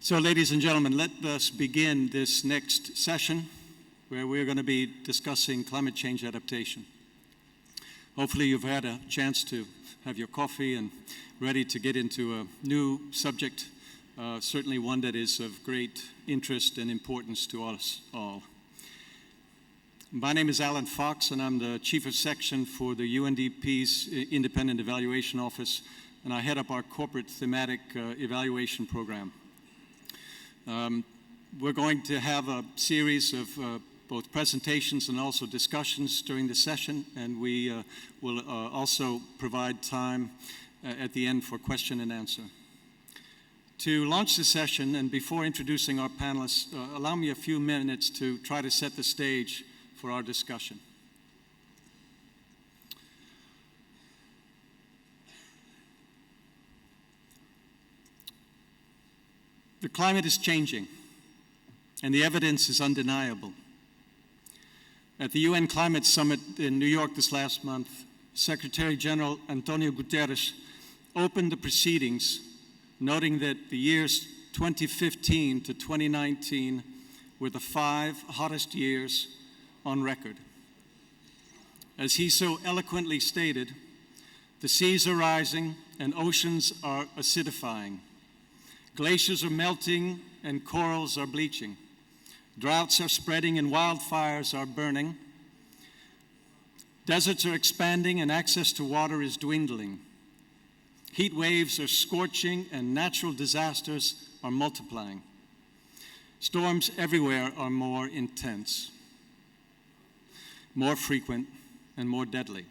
So, ladies and gentlemen, let us begin this next session where we're going to be discussing climate change adaptation. Hopefully you've had a chance to have your coffee and ready to get into a new subject, certainly one that is of great interest and importance to us all. My name is Alan Fox, and I'm the Chief of Section for the UNDP's Independent Evaluation Office, and I head up our corporate thematic evaluation program. We're going to have a series of both presentations and also discussions during the session, and we will also provide time at the end for question and answer. To launch the session, and before introducing our panelists, allow me a few minutes to try to set the stage for our discussion. The climate is changing, and the evidence is undeniable. At the UN Climate Summit in New York this last month, Secretary General Antonio Guterres opened the proceedings, noting that the years 2015 to 2019 were the 5 hottest years on record. As he so eloquently stated, the seas are rising and oceans are acidifying. Glaciers are melting and corals are bleaching. Droughts are spreading and wildfires are burning. Deserts are expanding and access to water is dwindling. Heat waves are scorching and natural disasters are multiplying. Storms everywhere are more intense, more frequent, and more deadly.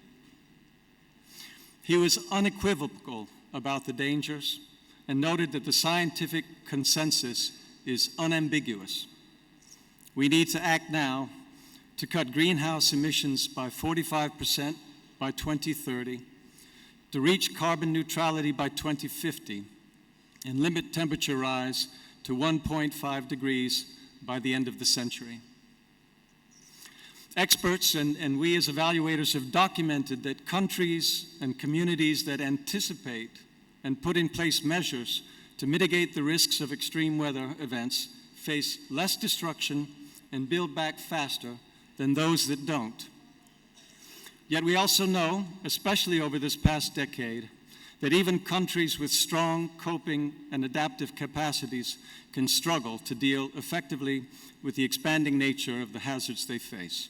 He was unequivocal about the dangers and noted that the scientific consensus is unambiguous. We need to act now to cut greenhouse emissions by 45% by 2030, to reach carbon neutrality by 2050, and limit temperature rise to 1.5 degrees by the end of the century. Experts and we as evaluators have documented that countries and communities that anticipate and put in place measures to mitigate the risks of extreme weather events face less destruction and build back faster than those that don't. Yet we also know, especially over this past decade, that even countries with strong coping and adaptive capacities can struggle to deal effectively with the expanding nature of the hazards they face.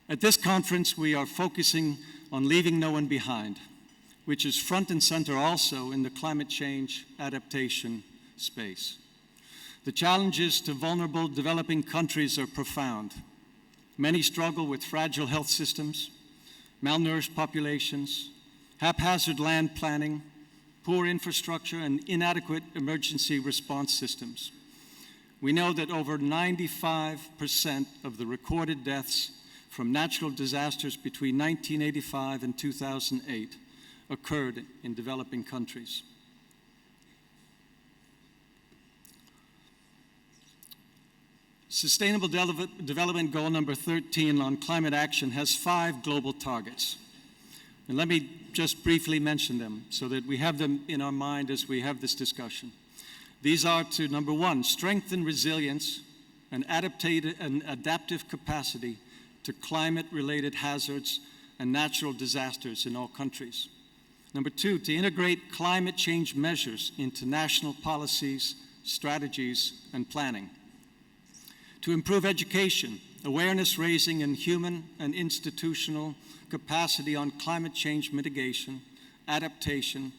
At this conference, we are focusing on leaving no one behind, which is front and center also in the climate change adaptation space. The challenges to vulnerable developing countries are profound. Many struggle with fragile health systems, malnourished populations, haphazard land planning, poor infrastructure, and inadequate emergency response systems. We know that over 95% of the recorded deaths from natural disasters between 1985 and 2008 occurred in developing countries. Sustainable Development Goal number 13 on climate action has 5 global targets. And let me just briefly mention them so that we have them in our mind as we have this discussion. These are to, number 1, strengthen resilience and adaptive capacity to climate-related hazards and natural disasters in all countries. Number 2, to integrate climate change measures into national policies, strategies, and planning. To improve education, awareness raising, and human and institutional capacity on climate change mitigation, adaptation,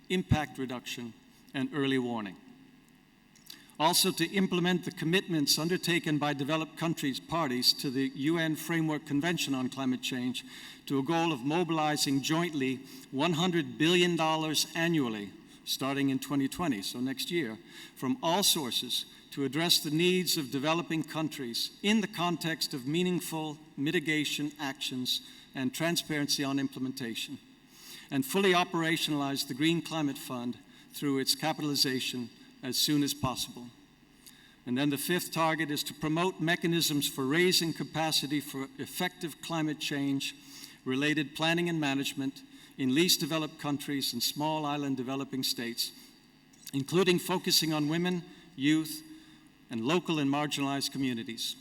impact reduction, and early warning. Also to implement the commitments undertaken by developed countries parties to the UN Framework Convention on Climate Change to a goal of mobilizing jointly $100 billion annually, starting in 2020, so next year, from all sources to address the needs of developing countries in the context of meaningful mitigation actions and transparency on implementation, and fully operationalize the Green Climate Fund through its capitalization as soon as possible. And then the 5th target is to promote mechanisms for raising capacity for effective climate change related planning and management in least developed countries and small island developing states, including focusing on women, youth, and local and marginalized communities.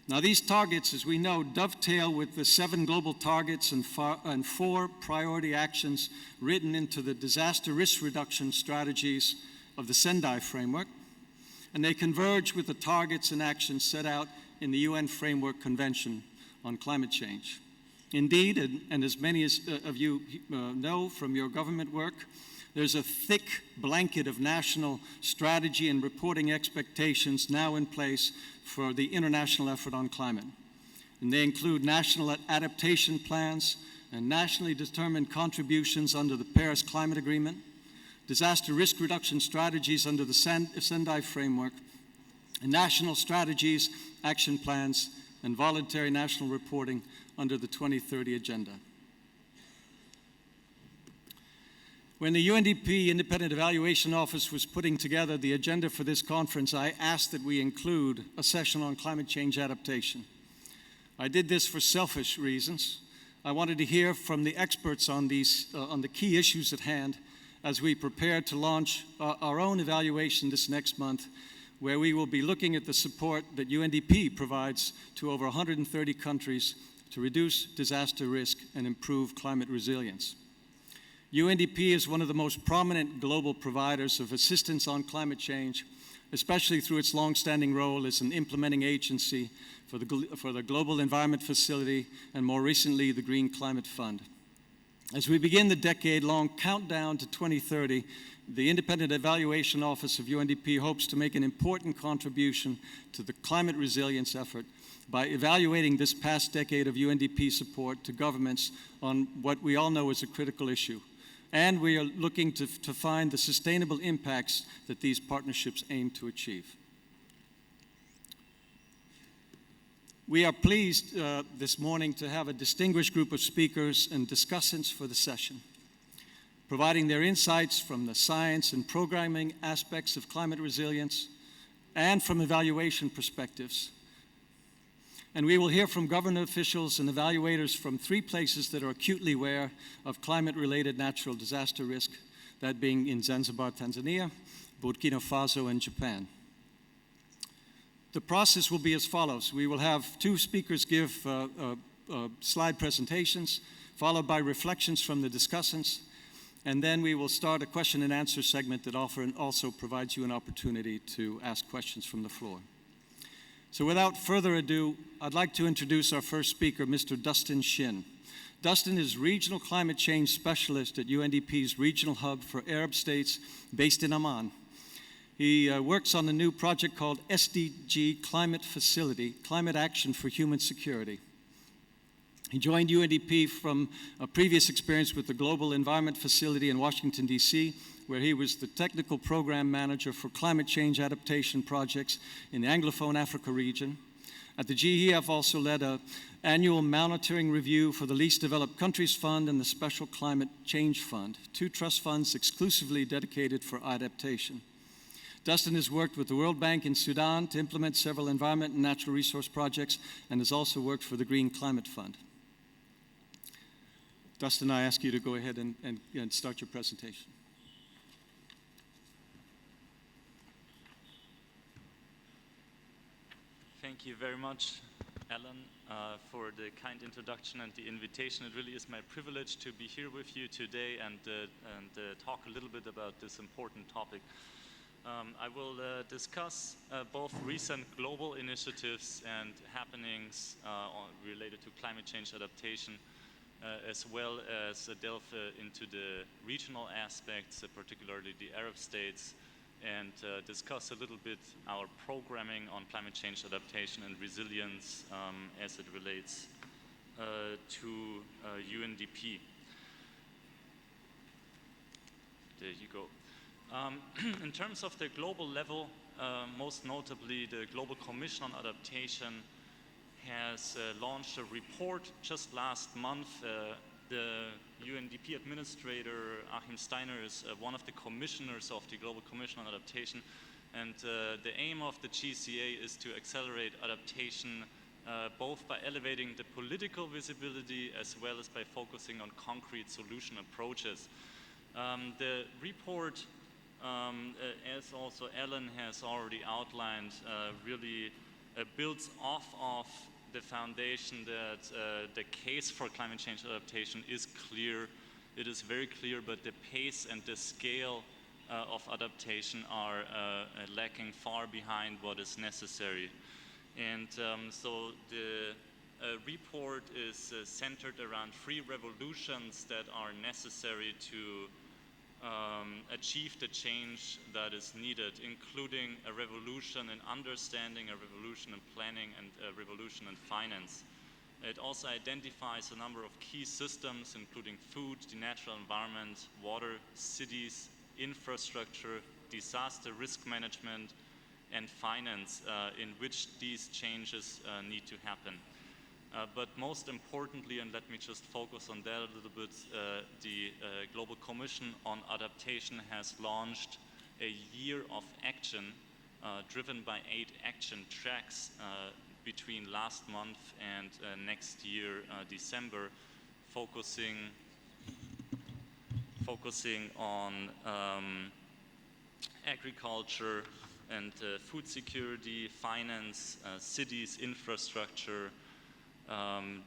Now, these targets, as we know, dovetail with the 7 global targets and 4 priority actions written into the disaster risk reduction strategies of the Sendai framework, and they converge with the targets and actions set out in the UN Framework Convention on Climate Change. Indeed, and as many of you know from your government work, there's a thick blanket of national strategy and reporting expectations now in place for the international effort on climate. And they include national adaptation plans and nationally determined contributions under the Paris Climate Agreement, disaster risk reduction strategies under the Sendai framework, and national strategies, action plans, and voluntary national reporting under the 2030 Agenda. When the UNDP Independent Evaluation Office was putting together the agenda for this conference, I asked that we include a session on climate change adaptation. I did this for selfish reasons. I wanted to hear from the experts on the key issues at hand as we prepare to launch our own evaluation this next month, where we will be looking at the support that UNDP provides to over 130 countries to reduce disaster risk and improve climate resilience. UNDP is one of the most prominent global providers of assistance on climate change, especially through its long-standing role as an implementing agency for the Global Environment Facility and more recently the Green Climate Fund. As we begin the decade-long countdown to 2030, the Independent Evaluation Office of UNDP hopes to make an important contribution to the climate resilience effort by evaluating this past decade of UNDP support to governments on what we all know is a critical issue. And we are looking to find the sustainable impacts that these partnerships aim to achieve. We are pleased this morning to have a distinguished group of speakers and discussants for the session, providing their insights from the science and programming aspects of climate resilience and from evaluation perspectives. And we will hear from government officials and evaluators from 3 places that are acutely aware of climate-related natural disaster risk, that being in Zanzibar, Tanzania, Burkina Faso, and Japan. The process will be as follows. We will have 2 speakers give slide presentations, followed by reflections from the discussants, and then we will start a question and answer segment that also provides you an opportunity to ask questions from the floor. So without further ado, I'd like to introduce our first speaker, Mr. Dustin Shin. Dustin is Regional Climate Change Specialist at UNDP's Regional Hub for Arab States based in Amman. He works on a new project called SDG Climate Facility, Climate Action for Human Security. He joined UNDP from a previous experience with the Global Environment Facility in Washington, D.C., where he was the technical program manager for climate change adaptation projects in the Anglophone Africa region. At the GEF also led an annual monitoring review for the Least Developed Countries Fund and the Special Climate Change Fund, 2 trust funds exclusively dedicated for adaptation. Dustin has worked with the World Bank in Sudan to implement several environment and natural resource projects and has also worked for the Green Climate Fund. Dustin, I ask you to go ahead and start your presentation. Thank you very much, Alan, for the kind introduction and the invitation. It really is my privilege to be here with you today and talk a little bit about this important topic. I will discuss both recent global initiatives and happenings related to climate change adaptation, as well as delve into the regional aspects, particularly the Arab states, and discuss a little bit our programming on climate change adaptation and resilience as it relates to UNDP. There you go. In terms of the global level, most notably the Global Commission on Adaptation has launched a report just last month. The UNDP administrator, Achim Steiner, is one of the commissioners of the Global Commission on Adaptation. And the aim of the GCA is to accelerate adaptation both by elevating the political visibility as well as by focusing on concrete solution approaches. The report as also Alan has already outlined, really builds off of the foundation that the case for climate change adaptation is clear. It is very clear, but the pace and the scale of adaptation are lacking far behind what is necessary. And so the report is centered around 3 revolutions that are necessary to achieve the change that is needed, including a revolution in understanding, a revolution in planning, and a revolution in finance. It also identifies a number of key systems, including food, the natural environment, water, cities, infrastructure, disaster risk management, and finance, in which these changes need to happen. But most importantly, and let me just focus on that a little bit, the Global Commission on Adaptation has launched a year of action driven by 8 action tracks between last month and next year, December, focusing on agriculture and food security, finance, cities, infrastructure,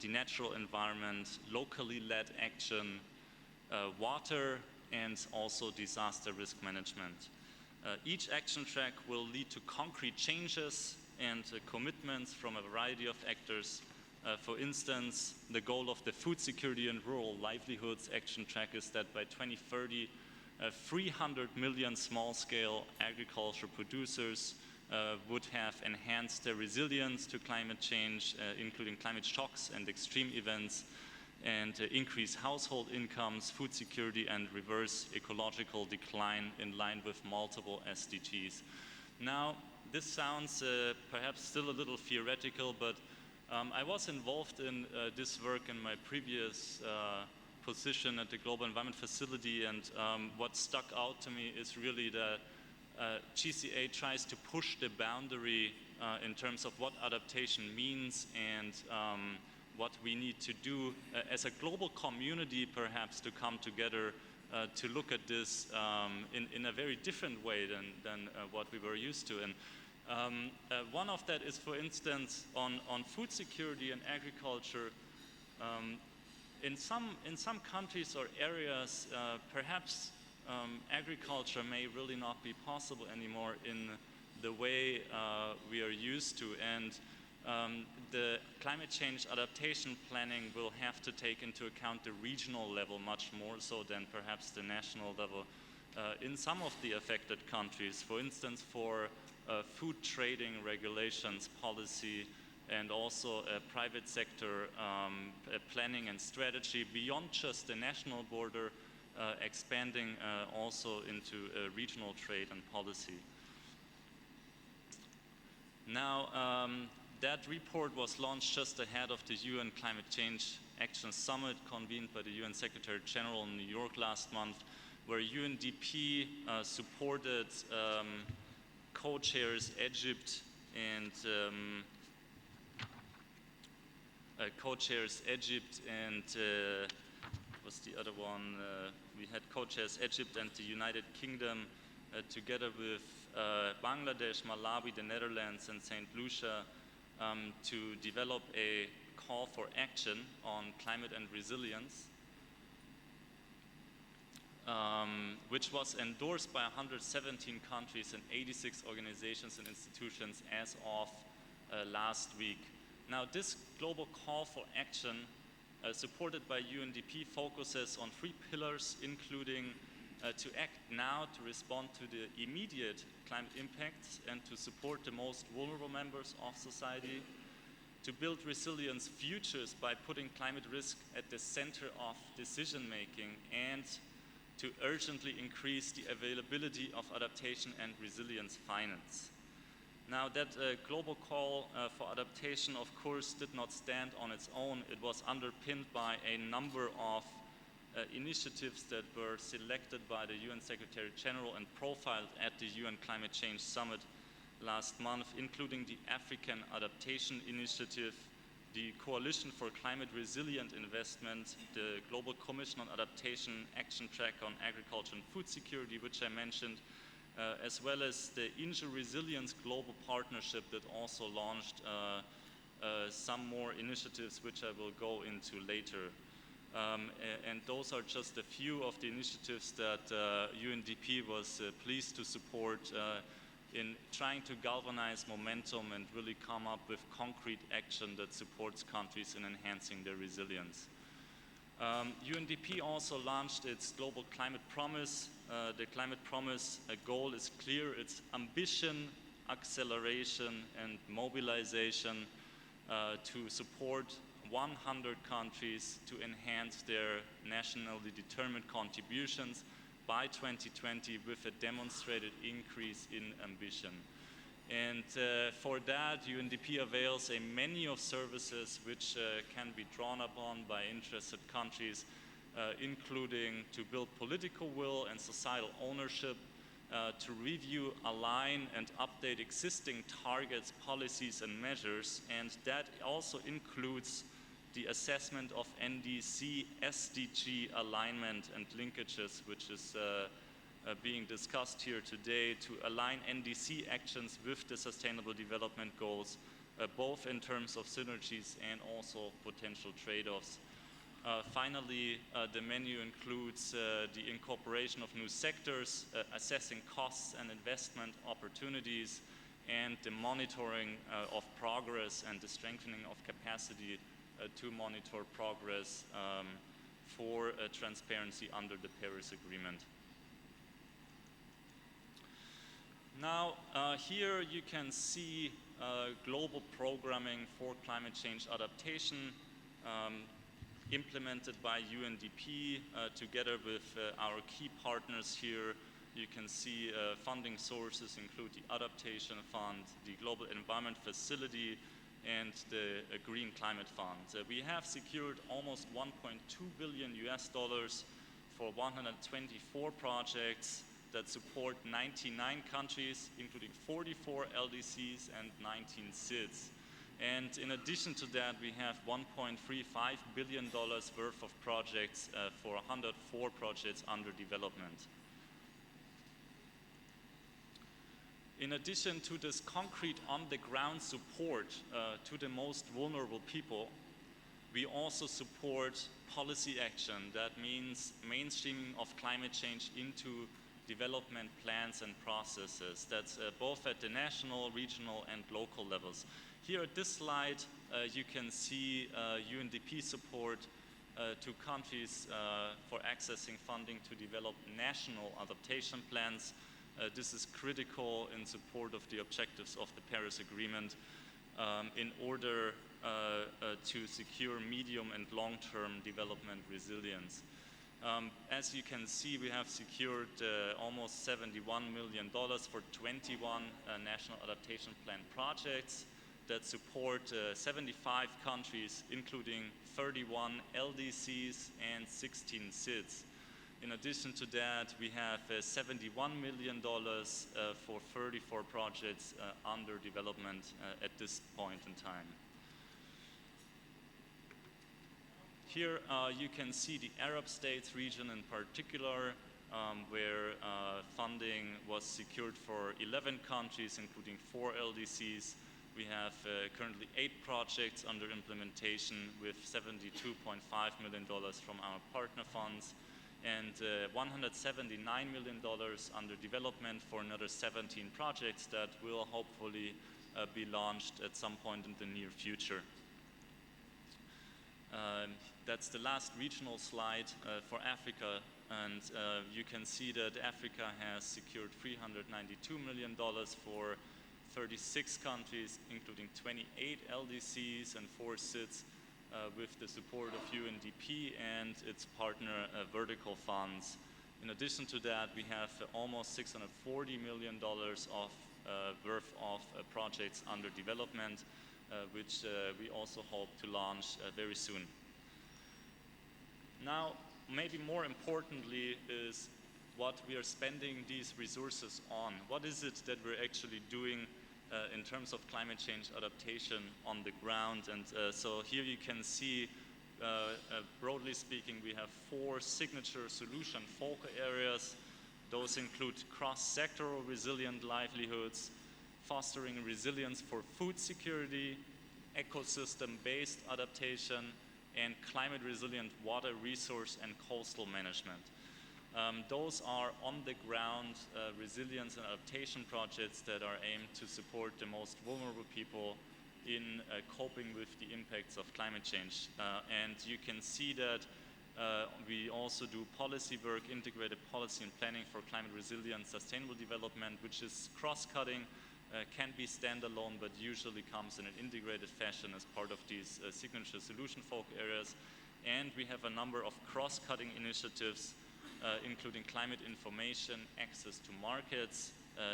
the natural environment, locally led action, water, and also disaster risk management. Each action track will lead to concrete changes and commitments from a variety of actors. For instance, the goal of the Food Security and Rural Livelihoods action track is that by 2030, 300 million small-scale agriculture producers would have enhanced their resilience to climate change, including climate shocks and extreme events, and increase household incomes, food security, and reverse ecological decline in line with multiple SDGs. Now, this sounds perhaps still a little theoretical, but I was involved in this work in my previous position at the Global Environment Facility, and what stuck out to me is really that GCA tries to push the boundary in terms of what adaptation means and what we need to do as a global community, perhaps, to come together to look at this in a very different way than what we were used to. And one of that is, for instance, on food security and agriculture. In some countries or areas, perhaps agriculture may really not be possible anymore in the way we are used to, and the climate change adaptation planning will have to take into account the regional level much more so than perhaps the national level in some of the affected countries. For instance, for food trading regulations, policy, and also private sector planning and strategy beyond just the national border, expanding also into regional trade and policy. Now, that report was launched just ahead of the UN Climate Change Action Summit convened by the UN Secretary General in New York last month, where UNDP supported co-chairs Egypt and what's the other one? We had co-chairs Egypt and the United Kingdom together with Bangladesh, Malawi, the Netherlands, and St. Lucia to develop a call for action on climate and resilience, which was endorsed by 117 countries and 86 organizations and institutions as of last week. Now, this global call for action, supported by UNDP, focuses on 3 pillars, including to act now to respond to the immediate climate impacts and to support the most vulnerable members of society, to build resilience futures by putting climate risk at the center of decision making, and to urgently increase the availability of adaptation and resilience finance. Now, that global call for adaptation, of course, did not stand on its own. It was underpinned by a number of initiatives that were selected by the UN Secretary General and profiled at the UN Climate Change Summit last month, including the African Adaptation Initiative, the Coalition for Climate Resilient Investment, the Global Commission on Adaptation Action Track on Agriculture and Food Security, which I mentioned, as well as the Injury Resilience Global Partnership that also launched some more initiatives which I will go into later. And those are just a few of the initiatives that UNDP was pleased to support in trying to galvanize momentum and really come up with concrete action that supports countries in enhancing their resilience. UNDP also launched its Global Climate Promise. The Climate Promise goal is clear. It's ambition, acceleration, and mobilization to support 100 countries to enhance their nationally determined contributions by 2020 with a demonstrated increase in ambition. And for that, UNDP avails a menu of services which can be drawn upon by interested countries, including to build political will and societal ownership, to review, align, and update existing targets, policies, and measures. And that also includes the assessment of NDC, SDG alignment and linkages, which is being discussed here today, to align NDC actions with the Sustainable Development Goals, both in terms of synergies and also potential trade-offs. Finally, the menu includes the incorporation of new sectors, assessing costs and investment opportunities, and the monitoring of progress and the strengthening of capacity to monitor progress for transparency under the Paris Agreement. Now, here you can see global programming for climate change adaptation implemented by UNDP together with our key partners here. You can see funding sources include the Adaptation Fund, the Global Environment Facility, and the Green Climate Fund. We have secured almost $1.2 billion for 124 projects that support 99 countries, including 44 LDCs and 19 SIDs. And in addition to that, we have $1.35 billion worth of projects for 104 projects under development. In addition to this concrete on-the-ground support to the most vulnerable people, we also support policy action. That means mainstreaming of climate change into development plans and processes. That's both at the national, regional, and local levels. Here at this slide, you can see UNDP support to countries for accessing funding to develop national adaptation plans. This is critical in support of the objectives of the Paris Agreement in order to secure medium and long-term development resilience. As you can see, we have secured almost $71 million for 21 national adaptation plan projects that support 75 countries, including 31 LDCs and 16 SIDs. In addition to that, we have $71 million for 34 projects under development at this point in time. Here you can see the Arab states region in particular, where funding was secured for 11 countries, including 4 LDCs. We have currently 8 projects under implementation with $72.5 million from our partner funds, and $179 million under development for another 17 projects that will hopefully be launched at some point in the near future. That's the last regional slide for Africa, and you can see that Africa has secured $392 million for 36 countries, including 28 LDCs and 4 SIDs, with the support of UNDP and its partner vertical funds. In addition to that, we have almost $640 million of worth of projects under development, which we also hope to launch very soon. Now, maybe more importantly is what we are spending these resources on. What is it that we're actually doing in terms of climate change adaptation on the ground. And so here you can see, broadly speaking, we have 4 signature solution focal areas. Those include cross-sectoral resilient livelihoods, fostering resilience for food security, ecosystem-based adaptation, and climate-resilient water resource and coastal management. Those are on-the-ground resilience and adaptation projects that are aimed to support the most vulnerable people in coping with the impacts of climate change. And you can see that we also do policy work, integrated policy and planning for climate resilient sustainable development, which is cross-cutting, can be standalone, but usually comes in an integrated fashion as part of these signature solution focal areas. And we have a number of cross-cutting initiatives, including climate information, access to markets,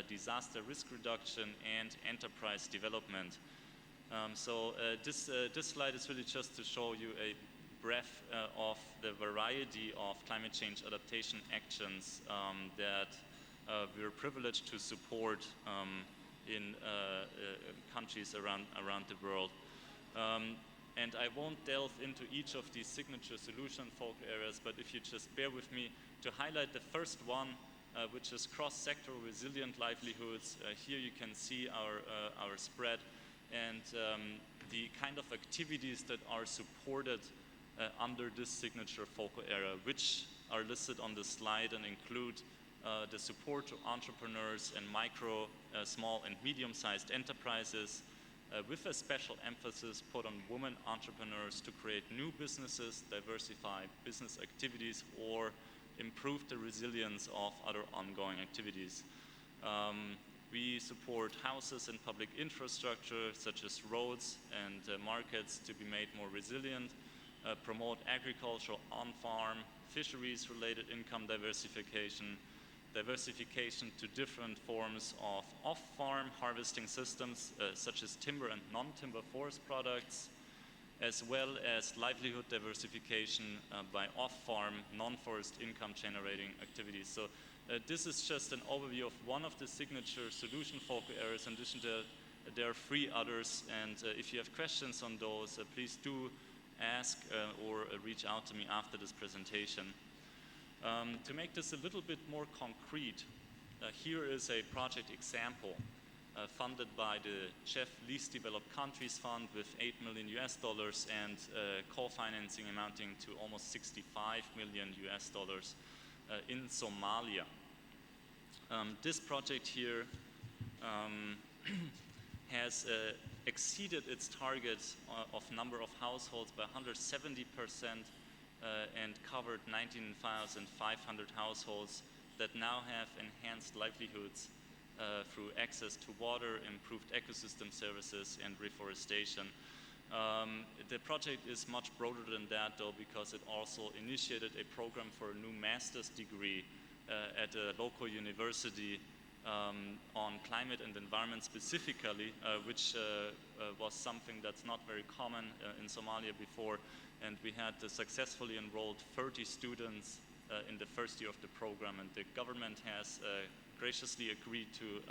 disaster risk reduction, and enterprise development. So this slide is really just to show you a breadth of the variety of climate change adaptation actions that we're privileged to support in countries around the world. And I won't delve into each of these signature solution focal areas, but if you just bear with me to highlight the first one, which is cross-sectoral resilient livelihoods. Here you can see our spread and the kind of activities that are supported under this signature focal area, which are listed on the slide and include the support to entrepreneurs and micro, small and medium-sized enterprises, with a special emphasis put on women entrepreneurs to create new businesses, diversify business activities, or improve the resilience of other ongoing activities. We support houses and public infrastructure, such as roads and markets, to be made more resilient, promote agriculture on-farm, fisheries-related income diversification, diversification to different forms of off-farm harvesting systems, such as timber and non-timber forest products, as well as livelihood diversification by off-farm, non-forest income-generating activities. So this is just an overview of one of the signature solution focal areas. In addition to there are 3 others, and if you have questions on those, please do ask or reach out to me after this presentation. To make this a little bit more concrete, here is a project example funded by the CHEF Least Developed Countries Fund with $8 million and co-financing amounting to almost $65 million in Somalia. This project here has exceeded its target of number of households by 170%, and covered 19,500 households that now have enhanced livelihoods through access to water, improved ecosystem services, and reforestation. The project is much broader than that, though, because it also initiated a program for a new master's degree at a local university on climate and environment specifically, which was something that's not very common in Somalia before. And we had successfully enrolled 30 students in the first year of the program, and the government has graciously agreed to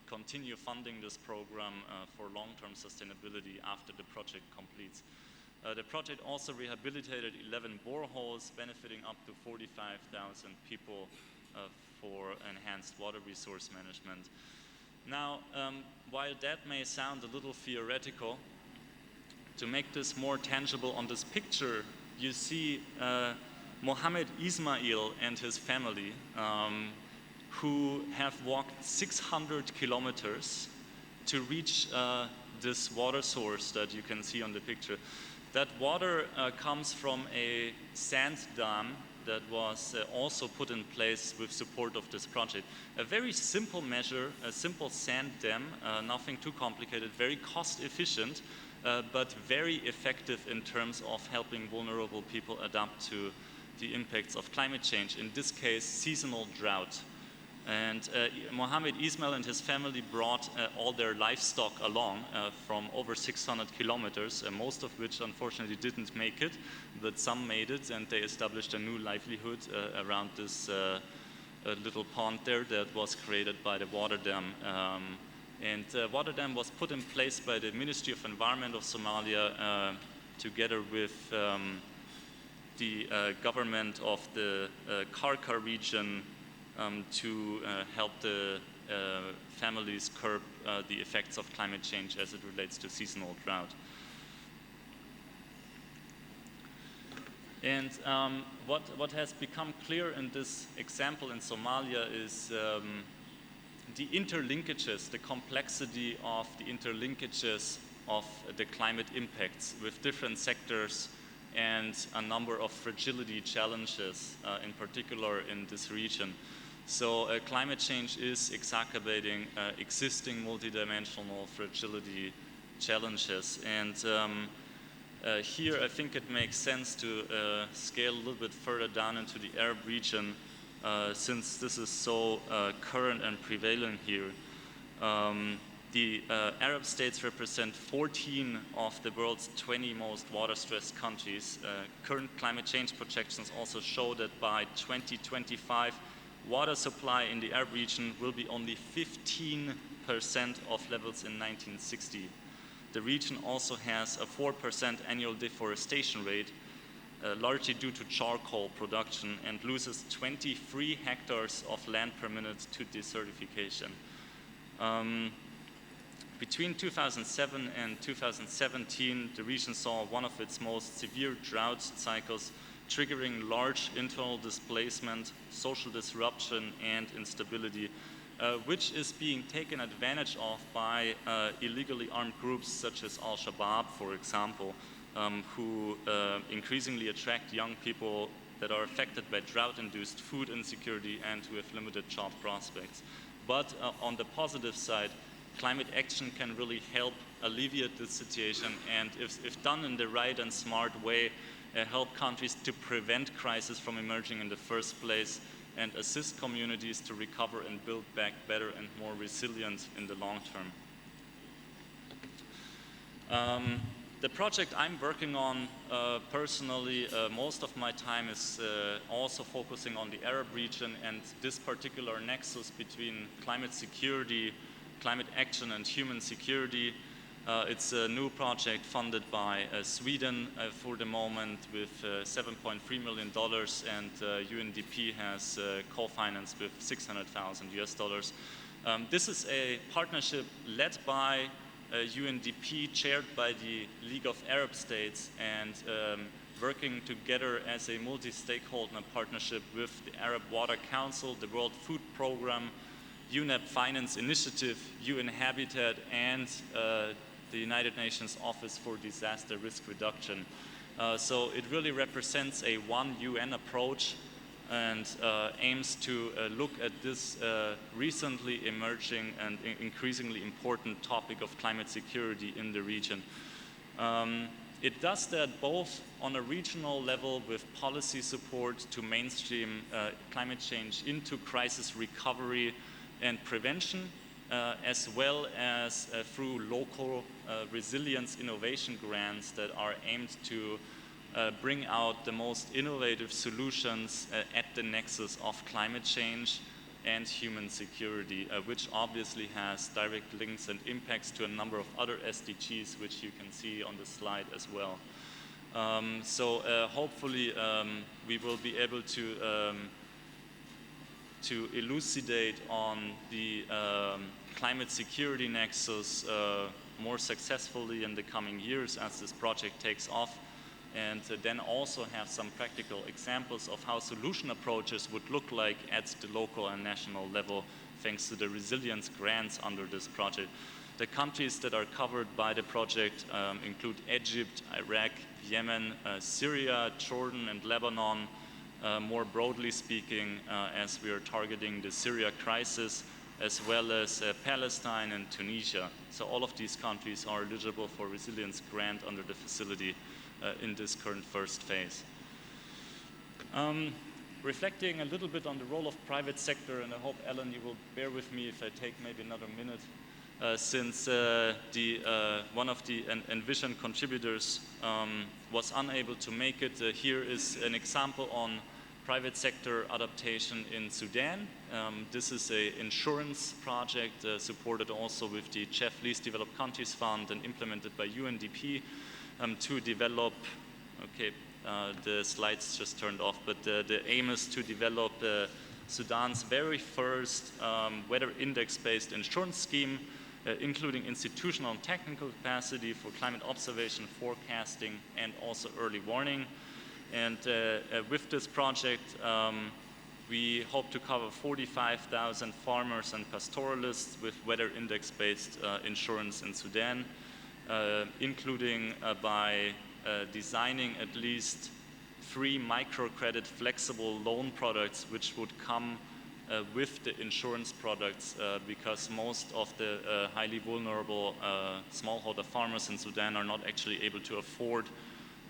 continue funding this program for long-term sustainability after the project completes. The project also rehabilitated 11 boreholes, benefiting up to 45,000 people for enhanced water resource management. Now, while that may sound a little theoretical, to make this more tangible, on this picture, you see Mohammed Ismail and his family who have walked 600 kilometers to reach this water source that you can see on the picture. That water comes from a sand dam that was also put in place with support of this project. A very simple measure, a simple sand dam, nothing too complicated, very cost efficient, but very effective in terms of helping vulnerable people adapt to the impacts of climate change, in this case, seasonal drought. And Mohammed Ismail and his family brought all their livestock along from over 600 kilometers, most of which unfortunately didn't make it, but some made it, and they established a new livelihood around this little pond there that was created by the water dam. And water dam was put in place by the Ministry of Environment of Somalia together with the government of the Karkar region to help the families curb the effects of climate change as it relates to seasonal drought. And what has become clear in this example in Somalia is the interlinkages, the complexity of the interlinkages of the climate impacts with different sectors and a number of fragility challenges, in particular in this region. So climate change is exacerbating existing multidimensional fragility challenges. And here I think it makes sense to scale a little bit further down into the Arab region, since this is so current and prevalent here. The Arab states represent 14 of the world's 20 most water-stressed countries. Current climate change projections also show that by 2025, water supply in the Arab region will be only 15% of levels in 1960. The region also has a 4% annual deforestation rate, largely due to charcoal production, and loses 23 hectares of land per minute to desertification. Between 2007 and 2017, the region saw one of its most severe drought cycles, triggering large internal displacement, social disruption, and instability, which is being taken advantage of by illegally armed groups such as Al-Shabaab, for example, who increasingly attract young people that are affected by drought-induced food insecurity and who have limited job prospects. But on the positive side, climate action can really help alleviate this situation, and if done in the right and smart way, help countries to prevent crises from emerging in the first place and assist communities to recover and build back better and more resilient in the long term. The project I'm working on personally, most of my time is also focusing on the Arab region and this particular nexus between climate security, climate action, and human security. It's a new project funded by Sweden for the moment with $7.3 million, and UNDP has co-financed with $600,000. This is a partnership led by UNDP, chaired by the League of Arab States, and working together as a multi-stakeholder partnership with the Arab Water Council, the World Food Programme, UNEP Finance Initiative, UN Habitat, and the United Nations Office for Disaster Risk Reduction. So it really represents a one UN approach and aims to look at this recently emerging and increasingly important topic of climate security in the region. It does that both on a regional level with policy support to mainstream climate change into crisis recovery and prevention, as well as through local resilience innovation grants that are aimed to bring out the most innovative solutions at the nexus of climate change and human security, which obviously has direct links and impacts to a number of other SDGs, which you can see on the slide as well. Hopefully we will be able to elucidate on the climate security nexus more successfully in the coming years as this project takes off, and then also have some practical examples of how solution approaches would look like at the local and national level thanks to the resilience grants under this project. The countries that are covered by the project include Egypt, Iraq, Yemen, Syria, Jordan, and Lebanon, more broadly speaking, as we are targeting the Syria crisis, as well as Palestine and Tunisia. So all of these countries are eligible for resilience grant under the facility in this current first phase. Reflecting a little bit on the role of private sector, and I hope, Alan, you will bear with me if I take maybe another minute, since one of the Envision contributors was unable to make it. Here is an example on private sector adaptation in Sudan. This is an insurance project supported also with the CHEF Least Developed Countries Fund and implemented by UNDP to develop, the slides just turned off, but the aim is to develop Sudan's very first weather index-based insurance scheme, including institutional and technical capacity for climate observation, forecasting, and also early warning. And with this project, we hope to cover 45,000 farmers and pastoralists with weather index-based insurance in Sudan, including by designing at least 3 microcredit flexible loan products which would come with the insurance products because most of the highly vulnerable smallholder farmers in Sudan are not actually able to afford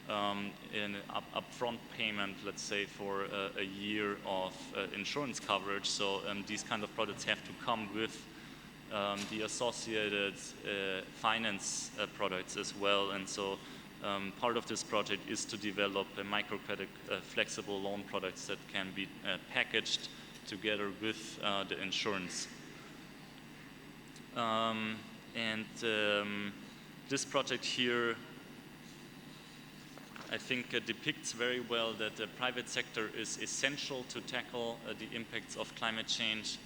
an upfront payment, let's say, for a year of insurance coverage. So these kind of products have to come with the associated finance products as well. And so part of this project is to develop a microcredit flexible loan products that can be packaged together with the insurance. This project here, I think, depicts very well that the private sector is essential to tackle the impacts of climate change.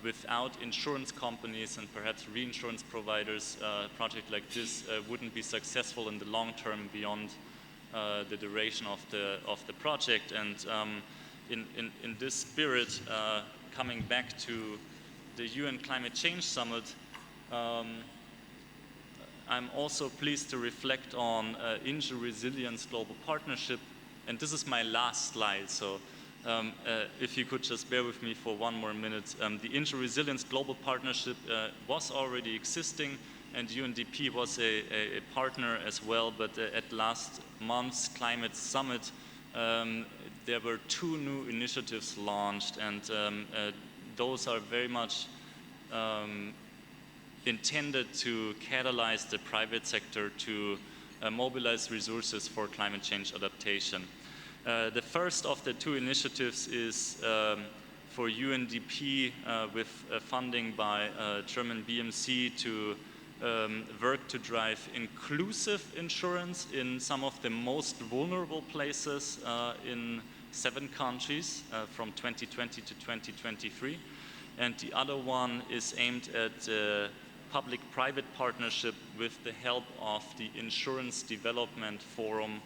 Without insurance companies and perhaps reinsurance providers, a project like this wouldn't be successful in the long term beyond the duration of the project. And in this spirit, coming back to the UN Climate Change Summit, I'm also pleased to reflect on Injury Resilience Global Partnership, and this is my last slide, so if you could just bear with me for one more minute. The Injury Resilience Global Partnership was already existing, and UNDP was a partner as well, but at last month's Climate Summit, there were 2 new initiatives launched, and those are very much intended to catalyze the private sector to mobilize resources for climate change adaptation. The first of the 2 initiatives is for UNDP with funding by German BMC to work to drive inclusive insurance in some of the most vulnerable places in 7 countries from 2020 to 2023. And the other one is aimed at public-private partnership with the help of the Insurance Development Forum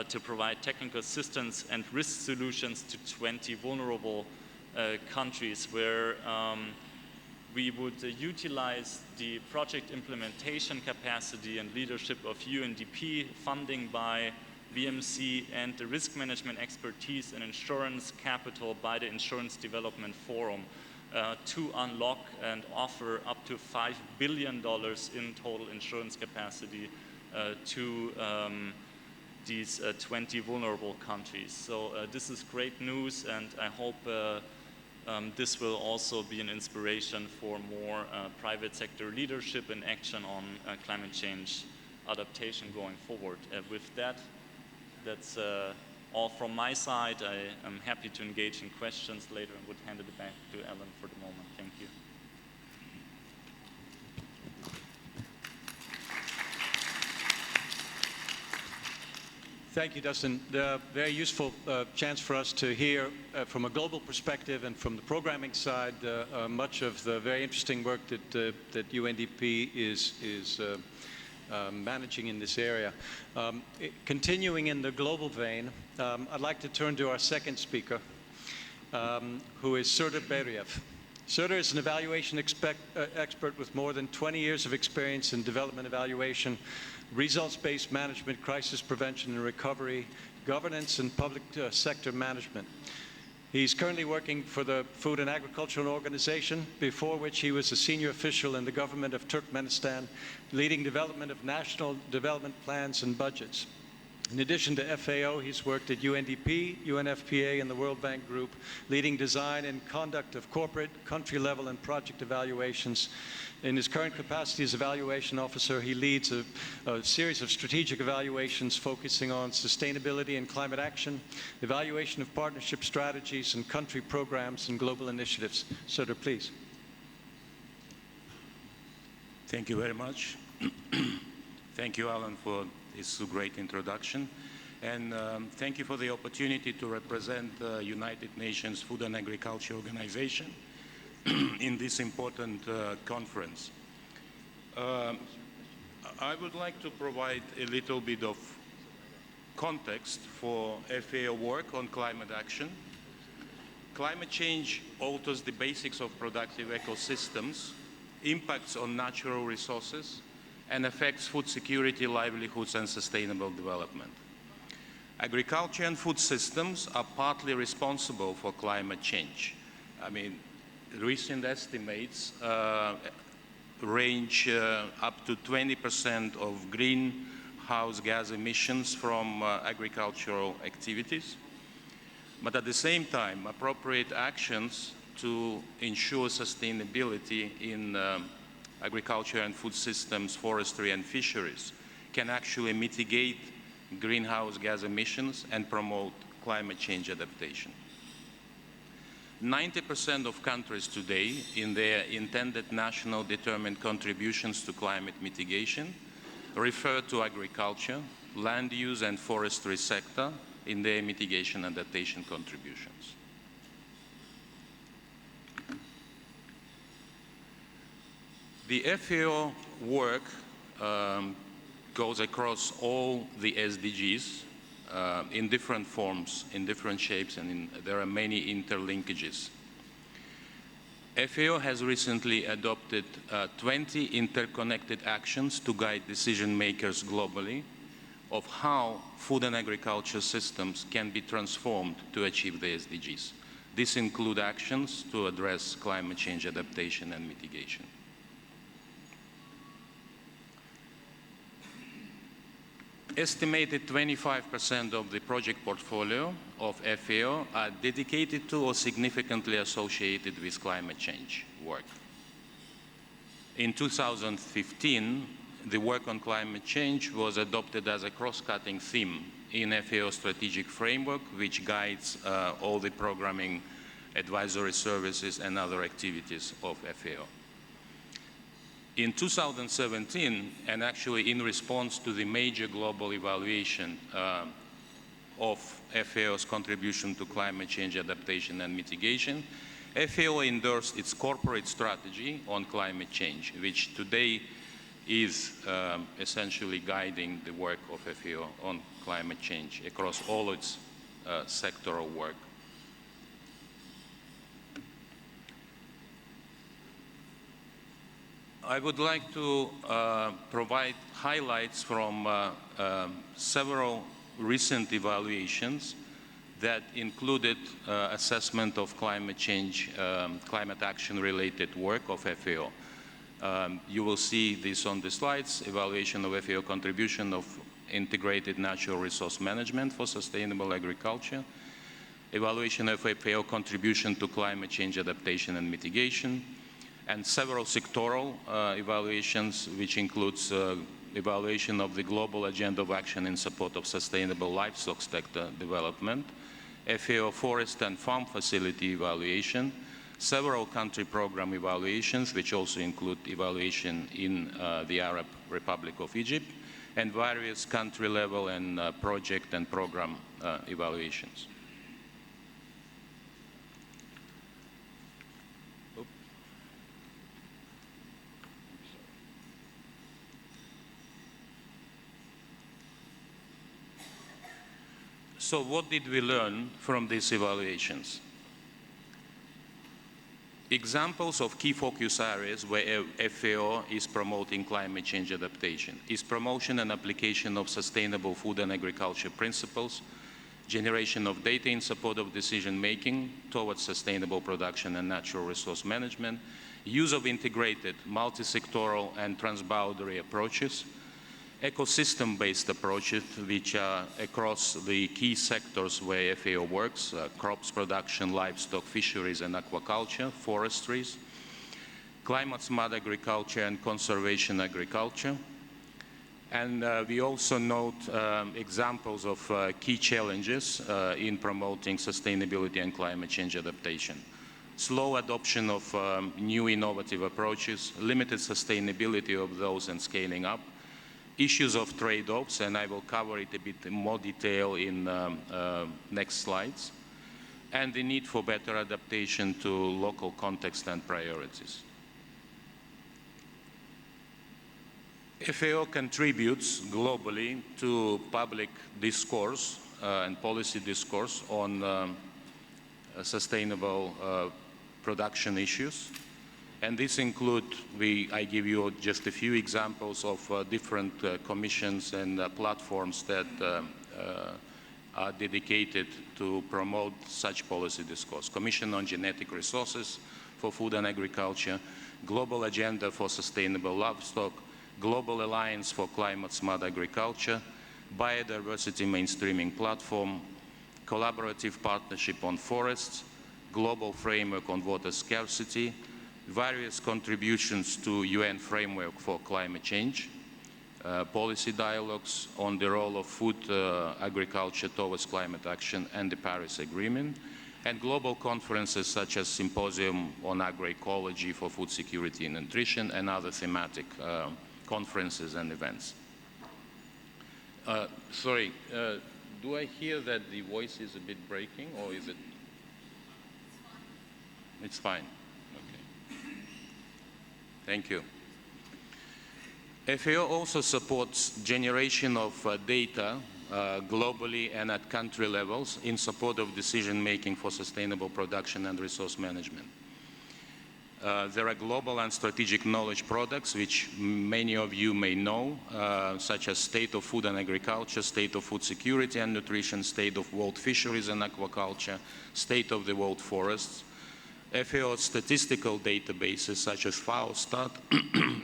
to provide technical assistance and risk solutions to 20 vulnerable countries where we would utilize the project implementation capacity and leadership of UNDP, funding by BMC, and the risk management expertise and insurance capital by the Insurance Development Forum to unlock and offer up to $5 billion in total insurance capacity to these 20 vulnerable countries. So this is great news, and I hope this will also be an inspiration for more private sector leadership and action on climate change adaptation going forward. With that, that's all from my side. I am happy to engage in questions later and would hand it back to Ellen for the moment. Thank you. Thank you, Dustin. Very useful chance for us to hear from a global perspective and from the programming side much of the very interesting work that UNDP is managing in this area. Continuing in the global vein, I'd like to turn to our second speaker, who is Serdar Bayryyev. Serdar is an evaluation expert with more than 20 years of experience in development evaluation, results-based management, crisis prevention and recovery, governance, and public sector management. He's currently working for the Food and Agricultural Organization, before which he was a senior official in the government of Turkmenistan, leading development of national development plans and budgets. In addition to FAO, he's worked at UNDP, UNFPA, and the World Bank Group, leading design and conduct of corporate, country-level, and project evaluations. In his current capacity as evaluation officer, he leads a series of strategic evaluations focusing on sustainability and climate action, evaluation of partnership strategies, and country programs and global initiatives. Serdar, please. Thank you very much. Thank you, Alan, for this great introduction. And thank you for the opportunity to represent the United Nations Food and Agriculture Organization in this important conference. I would like to provide a little bit of context for FAO work on climate action. Climate change alters the basics of productive ecosystems, impacts on natural resources, and affects food security, livelihoods, and sustainable development. Agriculture and food systems are partly responsible for climate change. I mean, recent estimates range up to 20% of greenhouse gas emissions from agricultural activities. But at the same time, appropriate actions to ensure sustainability in agriculture and food systems, forestry, and fisheries can actually mitigate greenhouse gas emissions and promote climate change adaptation. 90% of countries today, in their intended national determined contributions to climate mitigation, refer to agriculture, land use, and forestry sector in their mitigation and adaptation contributions. The FAO work goes across all the SDGs in different forms, in different shapes, and there are many interlinkages. FAO has recently adopted 20 interconnected actions to guide decision makers globally of how food and agriculture systems can be transformed to achieve the SDGs. These include actions to address climate change adaptation and mitigation. Estimated 25% of the project portfolio of FAO are dedicated to or significantly associated with climate change work. In 2015, the work on climate change was adopted as a cross-cutting theme in FAO strategic framework, which guides all the programming, advisory services, and other activities of FAO. In 2017, and actually in response to the major global evaluation of FAO's contribution to climate change adaptation and mitigation, FAO endorsed its corporate strategy on climate change, which today is essentially guiding the work of FAO on climate change across all its sectoral work. I would like to provide highlights from several recent evaluations that included assessment of climate change, climate action related work of FAO. You will see this on the slides: evaluation of FAO contribution of integrated natural resource management for sustainable agriculture, evaluation of FAO contribution to climate change adaptation and mitigation, and several sectoral evaluations, which includes evaluation of the global agenda of action in support of sustainable livestock sector development, FAO forest and farm facility evaluation, several country program evaluations, which also include evaluation in the Arab Republic of Egypt, and various country level and project and program evaluations. So what did we learn from these evaluations? Examples of key focus areas where FAO is promoting climate change adaptation is promotion and application of sustainable food and agriculture principles, generation of data in support of decision making towards sustainable production and natural resource management, use of integrated, multi-sectoral and transboundary approaches, ecosystem-based approaches, which are across the key sectors where FAO works, crops production, livestock, fisheries and aquaculture, forestries, climate-smart agriculture and conservation agriculture. And we also note examples of key challenges in promoting sustainability and climate change adaptation. Slow adoption of new innovative approaches, limited sustainability of those and scaling up, issues of trade-offs, and I will cover it a bit in more detail in next slides, and the need for better adaptation to local context and priorities. FAO contributes globally to public discourse and policy discourse on sustainable production issues. And this includes, I give you just a few examples of different commissions and platforms that are dedicated to promote such policy discourse. Commission on Genetic Resources for Food and Agriculture, Global Agenda for Sustainable Livestock, Global Alliance for Climate-Smart Agriculture, Biodiversity Mainstreaming Platform, Collaborative Partnership on Forests, Global Framework on Water Scarcity, various contributions to UN Framework for Climate Change, policy dialogues on the role of food agriculture towards climate action and the Paris Agreement, and global conferences such as Symposium on Agroecology for Food Security and Nutrition and other thematic conferences and events. Sorry, do I hear that the voice is a bit breaking, or is it? It's fine. Okay. Thank you. FAO also supports generation of data globally and at country levels in support of decision-making for sustainable production and resource management. There are global and strategic knowledge products, which many of you may know, such as State of Food and Agriculture, State of Food Security and Nutrition, State of World Fisheries and Aquaculture, State of the World Forests. FAO statistical databases, such as FAO-Stat,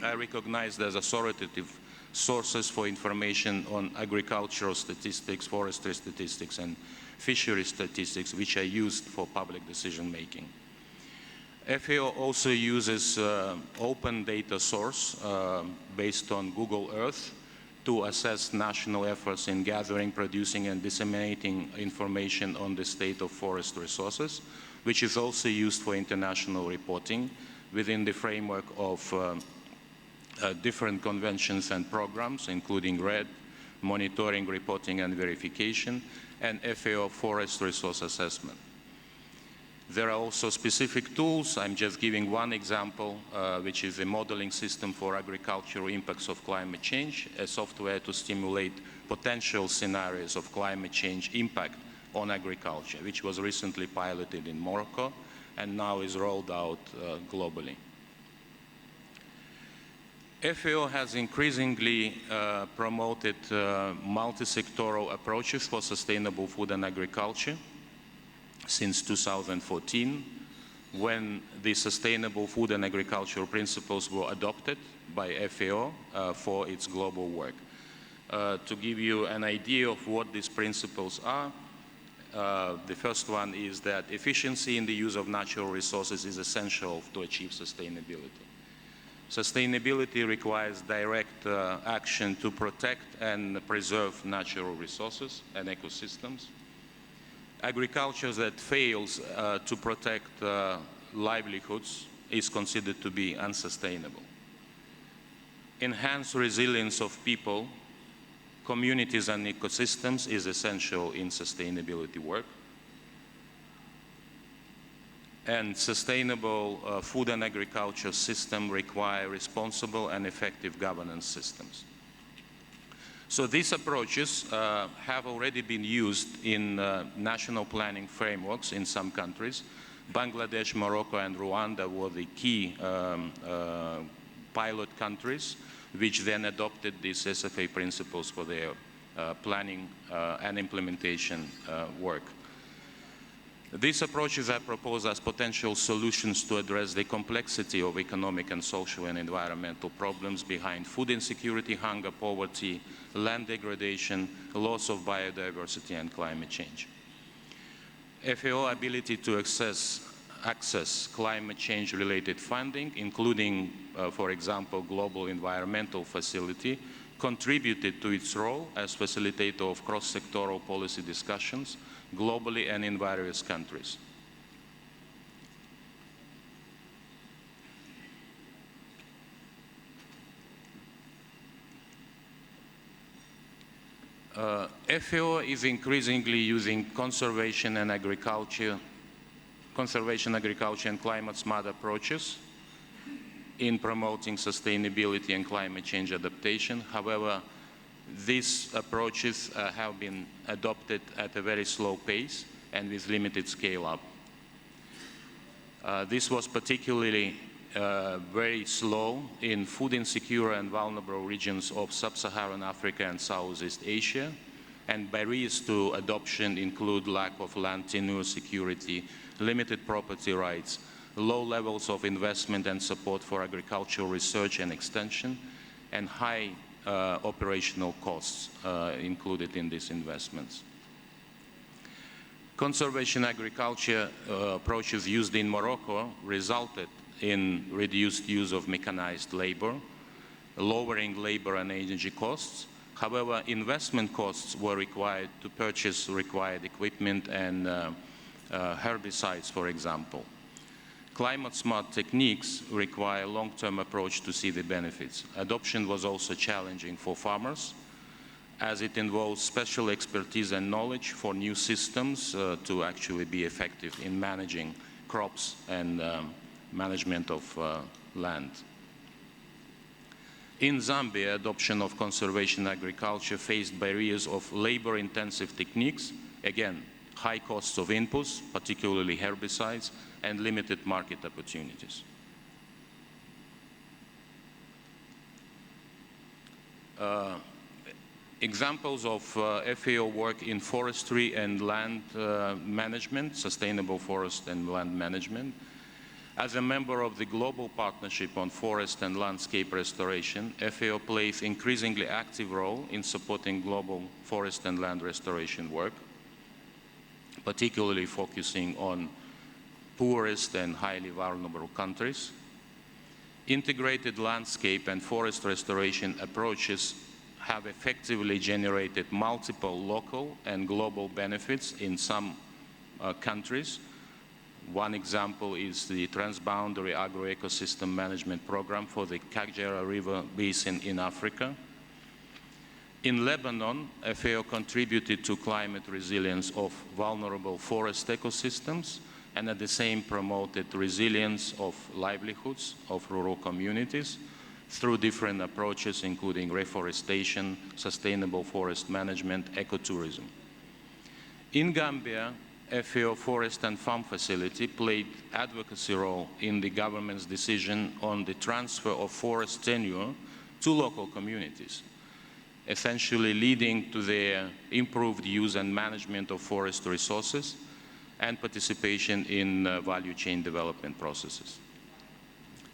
are recognized as authoritative sources for information on agricultural statistics, forestry statistics, and fishery statistics, which are used for public decision-making. FAO also uses open data source based on Google Earth to assess national efforts in gathering, producing, and disseminating information on the state of forest resources, which is also used for international reporting within the framework of different conventions and programs, including RED, monitoring, reporting, and verification, and FAO forest resource assessment. There are also specific tools. I'm just giving one example, which is a modeling system for agricultural impacts of climate change, a software to stimulate potential scenarios of climate change impact on agriculture, which was recently piloted in Morocco and now is rolled out globally. FAO has increasingly promoted multi-sectoral approaches for sustainable food and agriculture since 2014, when the Sustainable Food and Agricultural Principles were adopted by FAO for its global work. To give you an idea of what these principles are, the first one is that efficiency in the use of natural resources is essential to achieve sustainability. Sustainability requires direct action to protect and preserve natural resources and ecosystems. Agriculture that fails to protect livelihoods is considered to be unsustainable. Enhance resilience of people, communities, and ecosystems is essential in sustainability work. And sustainable food and agriculture system require responsible and effective governance systems. So these approaches have already been used in national planning frameworks in some countries. Bangladesh, Morocco, and Rwanda were the key pilot countries, which then adopted these SFA principles for their planning and implementation work. These approaches are proposed as potential solutions to address the complexity of economic and social and environmental problems behind food insecurity, hunger, poverty, land degradation, loss of biodiversity, and climate change. FAO ability to access climate change-related funding, including, for example, Global Environmental Facility, contributed to its role as facilitator of cross-sectoral policy discussions globally and in various countries. FAO is increasingly using conservation, agriculture, and climate-smart approaches in promoting sustainability and climate change adaptation. However, these approaches have been adopted at a very slow pace and with limited scale-up. This was particularly very slow in food insecure and vulnerable regions of sub-Saharan Africa and Southeast Asia, and barriers to adoption include lack of land tenure security, limited property rights, low levels of investment and support for agricultural research and extension, and high operational costs included in these investments. Conservation agriculture approaches used in Morocco resulted in reduced use of mechanized labor, lowering labor and energy costs. However, investment costs were required to purchase required equipment and herbicides, for example. Climate-smart techniques require a long-term approach to see the benefits. Adoption was also challenging for farmers, as it involves special expertise and knowledge for new systems to actually be effective in managing crops and management of land. In Zambia, adoption of conservation agriculture faced barriers of labor-intensive techniques, again, high costs of inputs, particularly herbicides, and limited market opportunities. Examples of FAO work in forestry and land management, sustainable forest and land management. As a member of the Global Partnership on Forest and Landscape Restoration, FAO plays increasingly active role in supporting global forest and land restoration work, particularly focusing on poorest and highly vulnerable countries. Integrated landscape and forest restoration approaches have effectively generated multiple local and global benefits in some countries. One example is the Transboundary Agroecosystem Management Program for the Kagera River Basin in Africa. In Lebanon, FAO contributed to climate resilience of vulnerable forest ecosystems and at the same promoted resilience of livelihoods of rural communities through different approaches, including reforestation, sustainable forest management, ecotourism. In Gambia, FAO Forest and Farm Facility played advocacy role in the government's decision on the transfer of forest tenure to local communities, essentially leading to their improved use and management of forest resources and participation in value chain development processes.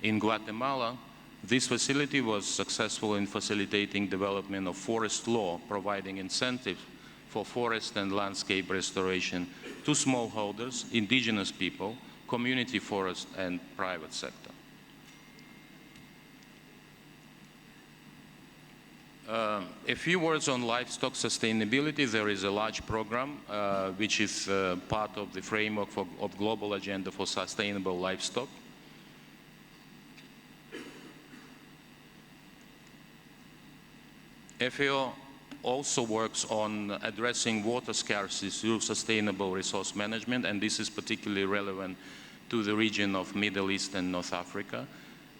In Guatemala, this facility was successful in facilitating development of forest law, providing incentives for forest and landscape restoration to smallholders, indigenous people, community forest, and private sector. A few words on livestock sustainability. There is a large program which is part of the framework of Global Agenda for Sustainable Livestock. FAO also works on addressing water scarcity through sustainable resource management, and this is particularly relevant to the region of Middle East and North Africa.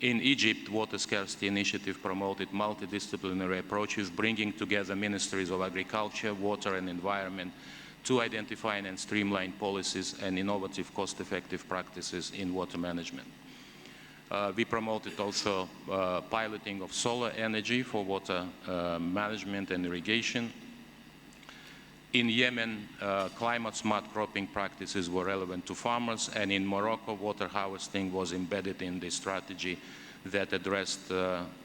In Egypt, Water Scarcity Initiative promoted multidisciplinary approaches, bringing together ministries of agriculture, water, and environment to identify and streamline policies and innovative, cost-effective practices in water management. We promoted also piloting of solar energy for water management and irrigation. In Yemen, climate-smart cropping practices were relevant to farmers, and in Morocco, water harvesting was embedded in the strategy that addressed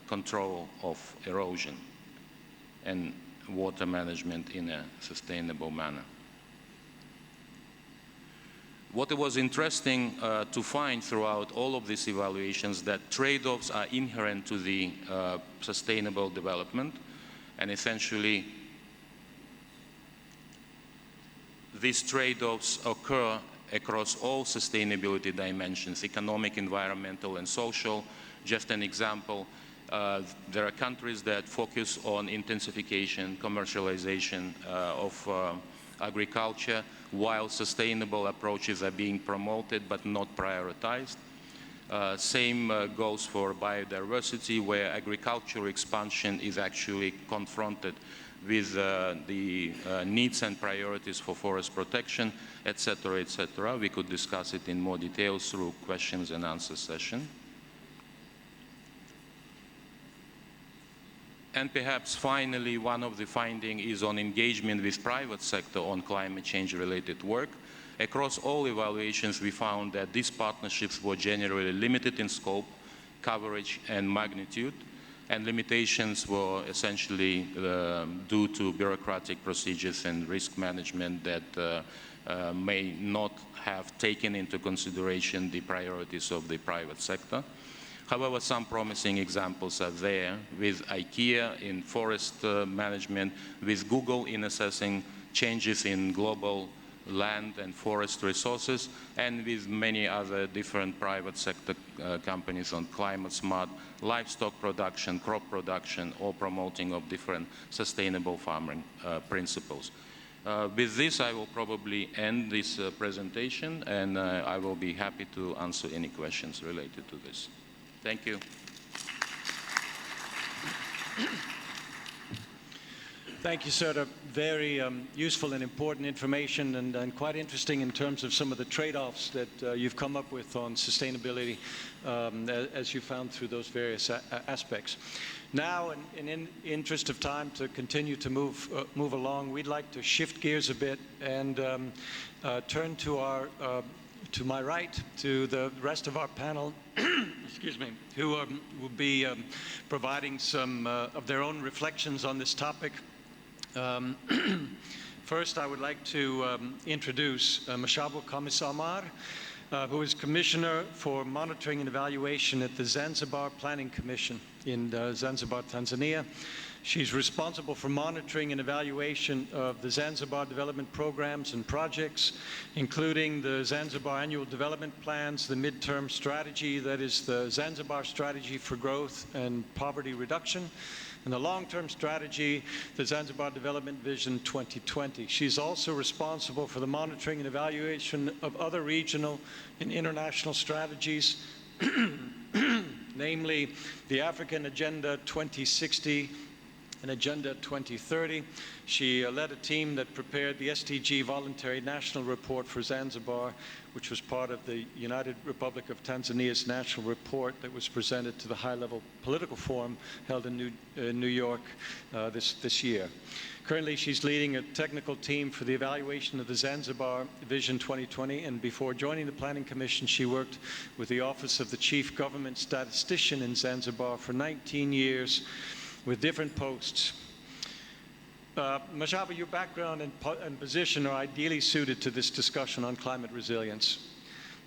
control of erosion and water management in a sustainable manner. What was interesting to find throughout all of these evaluations that trade-offs are inherent to the sustainable development, and essentially these trade-offs occur across all sustainability dimensions, economic, environmental, and social. Just an example, there are countries that focus on intensification, commercialization of agriculture, while sustainable approaches are being promoted but not prioritized. Same goes for biodiversity, where agricultural expansion is actually confronted with the needs and priorities for forest protection, etc., etc. We could discuss it in more details through questions and answer session. And perhaps finally, one of the findings is on engagement with private sector on climate change related work. Across all evaluations, we found that these partnerships were generally limited in scope, coverage, and magnitude, and limitations were essentially due to bureaucratic procedures and risk management that may not have taken into consideration the priorities of the private sector. However, some promising examples are there, with IKEA in forest management, with Google in assessing changes in global land and forest resources, and with many other different private sector companies on climate-smart livestock production, crop production, or promoting of different sustainable farming principles. With this, I will probably end this presentation, and I will be happy to answer any questions related to this. Thank you. Thank you, Serdar. Very useful and important information, and quite interesting in terms of some of the trade-offs that you've come up with on sustainability as you found through those various aspects. Now, in interest of time to continue to move along, we'd like to shift gears a bit and turn to our to my right, to the rest of our panel, excuse me, who will be providing some of their own reflections on this topic. First, I would like to introduce Mashabo Komisamar, who is Commissioner for Monitoring and Evaluation at the Zanzibar Planning Commission in Zanzibar, Tanzania. She's responsible for monitoring and evaluation of the Zanzibar development programs and projects, including the Zanzibar Annual Development Plans, the midterm strategy, that is the Zanzibar Strategy for Growth and Poverty Reduction, and the long-term strategy, the Zanzibar Development Vision 2020. She's also responsible for the monitoring and evaluation of other regional and international strategies, namely the African Agenda 2060 and Agenda 2030. She led a team that prepared the SDG Voluntary National Report for Zanzibar, which was part of the United Republic of Tanzania's national report that was presented to the high-level political forum held in New York this year. Currently, she's leading a technical team for the evaluation of the Zanzibar Vision 2020, and before joining the Planning Commission, she worked with the Office of the Chief Government Statistician in Zanzibar for 19 years with different posts. Mashaba, your background and position are ideally suited to this discussion on climate resilience.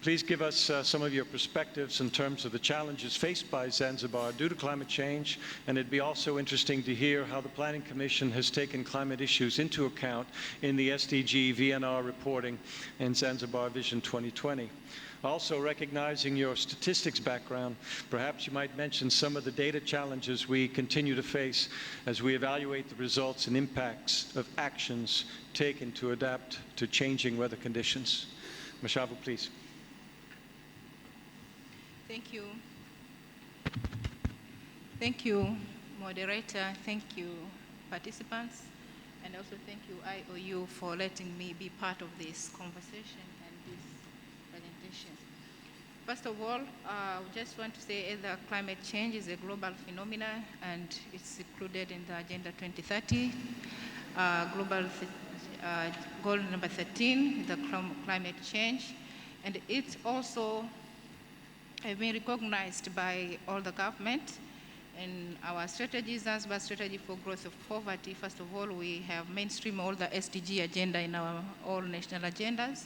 Please give us some of your perspectives in terms of the challenges faced by Zanzibar due to climate change, and it'd be also interesting to hear how the Planning Commission has taken climate issues into account in the SDG VNR reporting and Zanzibar Vision 2020. Also, recognizing your statistics background, perhaps you might mention some of the data challenges we continue to face as we evaluate the results and impacts of actions taken to adapt to changing weather conditions. Mashaba, please. Thank you. Thank you, moderator. Thank you, participants. And also thank you, IOU, for letting me be part of this conversation and this presentation. First of all, I just want to say that climate change is a global phenomenon, and it's included in the Agenda 2030, global goal number 13, the climate change. And it's also been recognized by all the government. In our strategies, Zanzibar strategy for growth of poverty, first of all, we have mainstream all the SDG agenda in our all national agendas.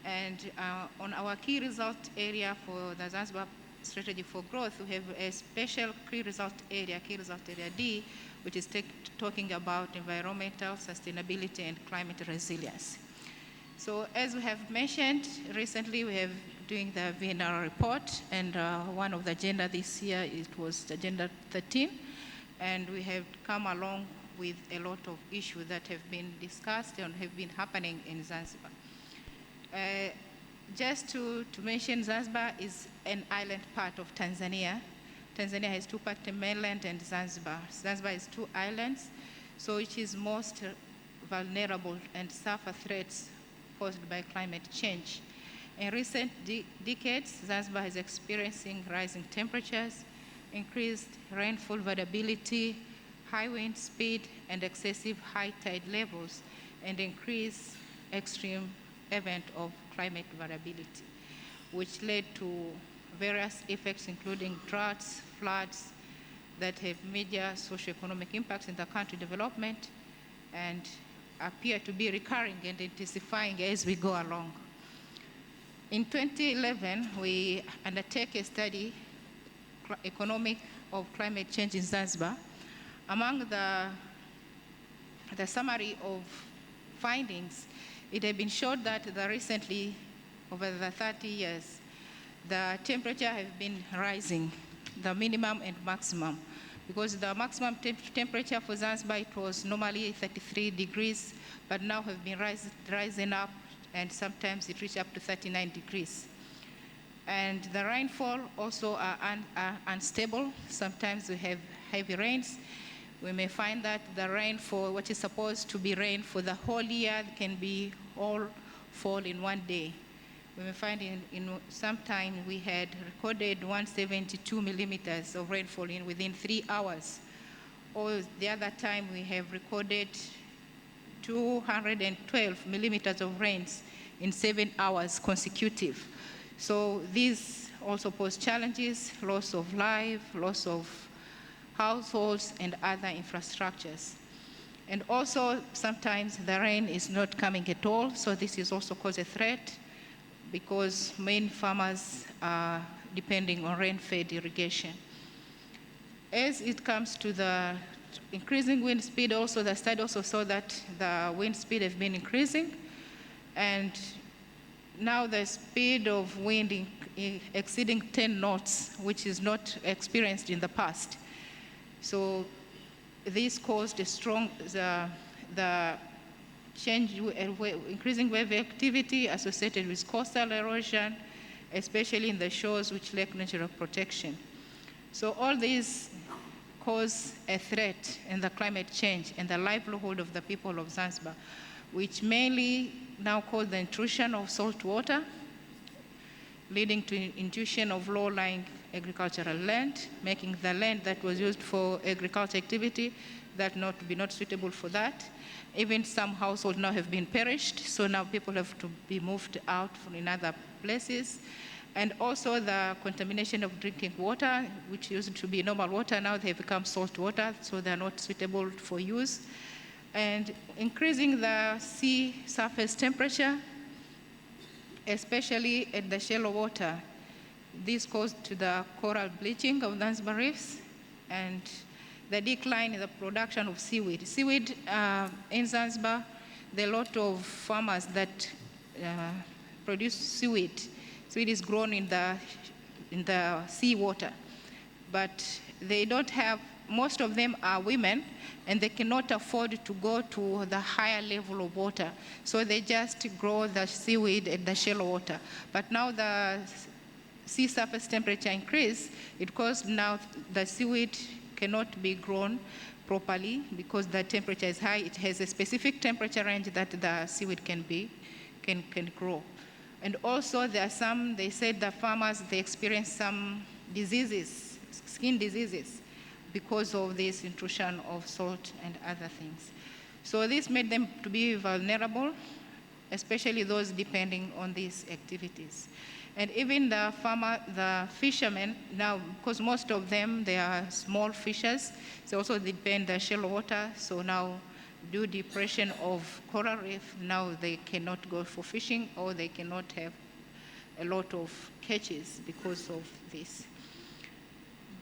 And on our key result area for the Zanzibar strategy for growth, we have a special key result area D, which is talking about environmental sustainability and climate resilience. So as we have mentioned, recently we have doing the VNR report, and one of the agenda this year, it was Agenda 13, and we have come along with a lot of issues that have been discussed and have been happening in Zanzibar. Just to mention, Zanzibar is an island part of Tanzania. Tanzania has two parts, mainland and Zanzibar. Zanzibar is two islands, so it is most vulnerable and suffer threats posed by climate change. In recent decades, Zanzibar is experiencing rising temperatures, increased rainfall variability, high wind speed, and excessive high tide levels, and increased extreme event of climate variability, which led to various effects, including droughts, floods, that have major socioeconomic impacts in the country development and appear to be recurring and intensifying as we go along. In 2011, we undertake a study, economic of climate change in Zanzibar. Among the summary of findings, it had been shown that recently, over the 30 years, the temperature has been rising, the minimum and maximum, because the maximum temperature for Zanzibar, it was normally 33 degrees, but now have been rising up, and sometimes it reached up to 39 degrees. And the rainfall also are unstable. Sometimes we have heavy rains. We may find that the rain for what is supposed to be rain for the whole year can be all fall in one day. We may find in some time we had recorded 172 millimeters of rainfall within 3 hours. Or the other time we have recorded 212 millimeters of rains in 7 hours consecutive. So these also pose challenges, loss of life, loss of households and other infrastructures. And also sometimes the rain is not coming at all, so this is also cause a threat because many farmers are depending on rain-fed irrigation. As it comes to the increasing wind speed, also the study also saw that the wind speed has been increasing, and now the speed of wind exceeding 10 knots, which is not experienced in the past. So this caused a strong, the change, increasing wave activity associated with coastal erosion, especially in the shores which lack natural protection. So all these cause a threat in the climate change and the livelihood of the people of Zanzibar, which mainly now cause the intrusion of salt water, leading to intrusion of low-lying agricultural land, making the land that was used for agriculture activity that not suitable for that. Even some households now have been perished, so now people have to be moved out in other places. And also the contamination of drinking water, which used to be normal water, now they have become salt water, so they're not suitable for use. And increasing the sea surface temperature, especially in the shallow water. This caused to the coral bleaching of Zanzibar reefs and the decline in the production of seaweed. Seaweed in Zanzibar, there are a lot of farmers that produce seaweed. Seaweed is grown in the sea water, but they don't have, most of them are women, and they cannot afford to go to the higher level of water. So they just grow the seaweed in the shallow water. But now the sea surface temperature increase, it caused now the seaweed cannot be grown properly because the temperature is high. It has a specific temperature range that the seaweed can grow. And also there are some, they said the farmers, they experience some diseases, skin diseases, because of this intrusion of salt and other things. So this made them to be vulnerable, especially those depending on these activities. And even the fishermen now, because most of them, they are small fishers, they also depend on shallow water, so now due depression of coral reef, now they cannot go for fishing or they cannot have a lot of catches because of this.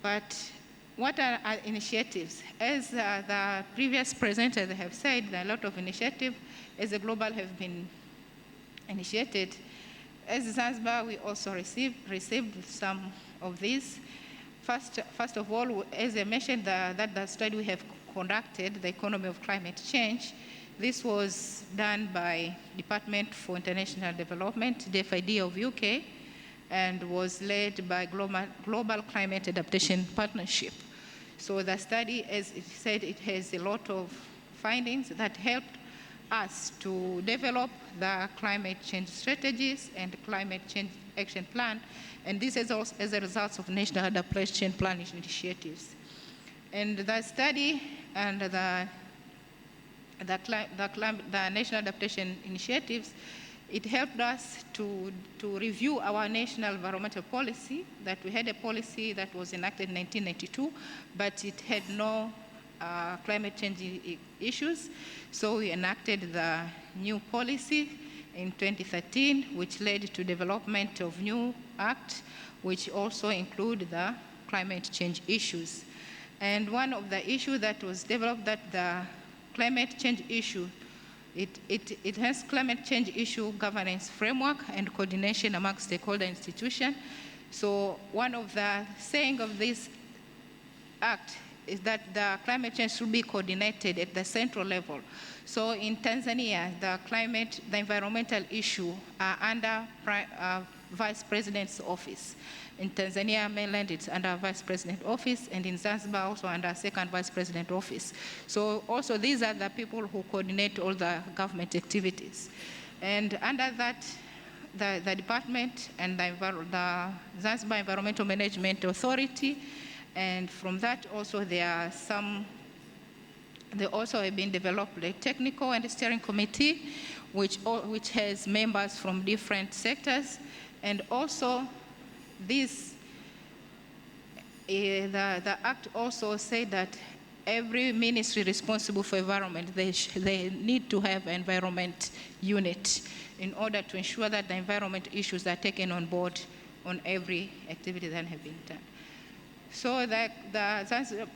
But what are our initiatives? As the previous presenters have said, a lot of initiatives as a global have been initiated. As Zanzibar, we also received some of these. First of all, as I mentioned, that the study we have conducted, the economy of climate change, this was done by Department for International Development, DFID of UK, and was led by Global Climate Adaptation Partnership. So the study, as it said, it has a lot of findings that helped us to develop the climate change strategies and climate change action plan, and this is also as a result of national adaptation plan initiatives. And the study and the national adaptation initiatives, it helped us to review our national environmental policy, that we had a policy that was enacted in 1992, but it had no climate change issues. So we enacted the new policy in 2013, which led to development of new act, which also include the climate change issues. And one of the issues that was developed, that the climate change issue, it has climate change issue governance framework and coordination among stakeholder institutions. So one of the saying of this act is that the climate change should be coordinated at the central level. So in Tanzania, the environmental issue are under Vice President's office. In Tanzania mainland, it's under Vice President office, and in Zanzibar also under Second Vice President office. So also these are the people who coordinate all the government activities. And under that, the department and the Zanzibar Environmental Management Authority, and from that also there are they also have been developed a technical and steering committee, which has members from different sectors. And also this, the act also said that every ministry responsible for environment, they need to have an environment unit in order to ensure that the environment issues are taken on board on every activity that have been done. So the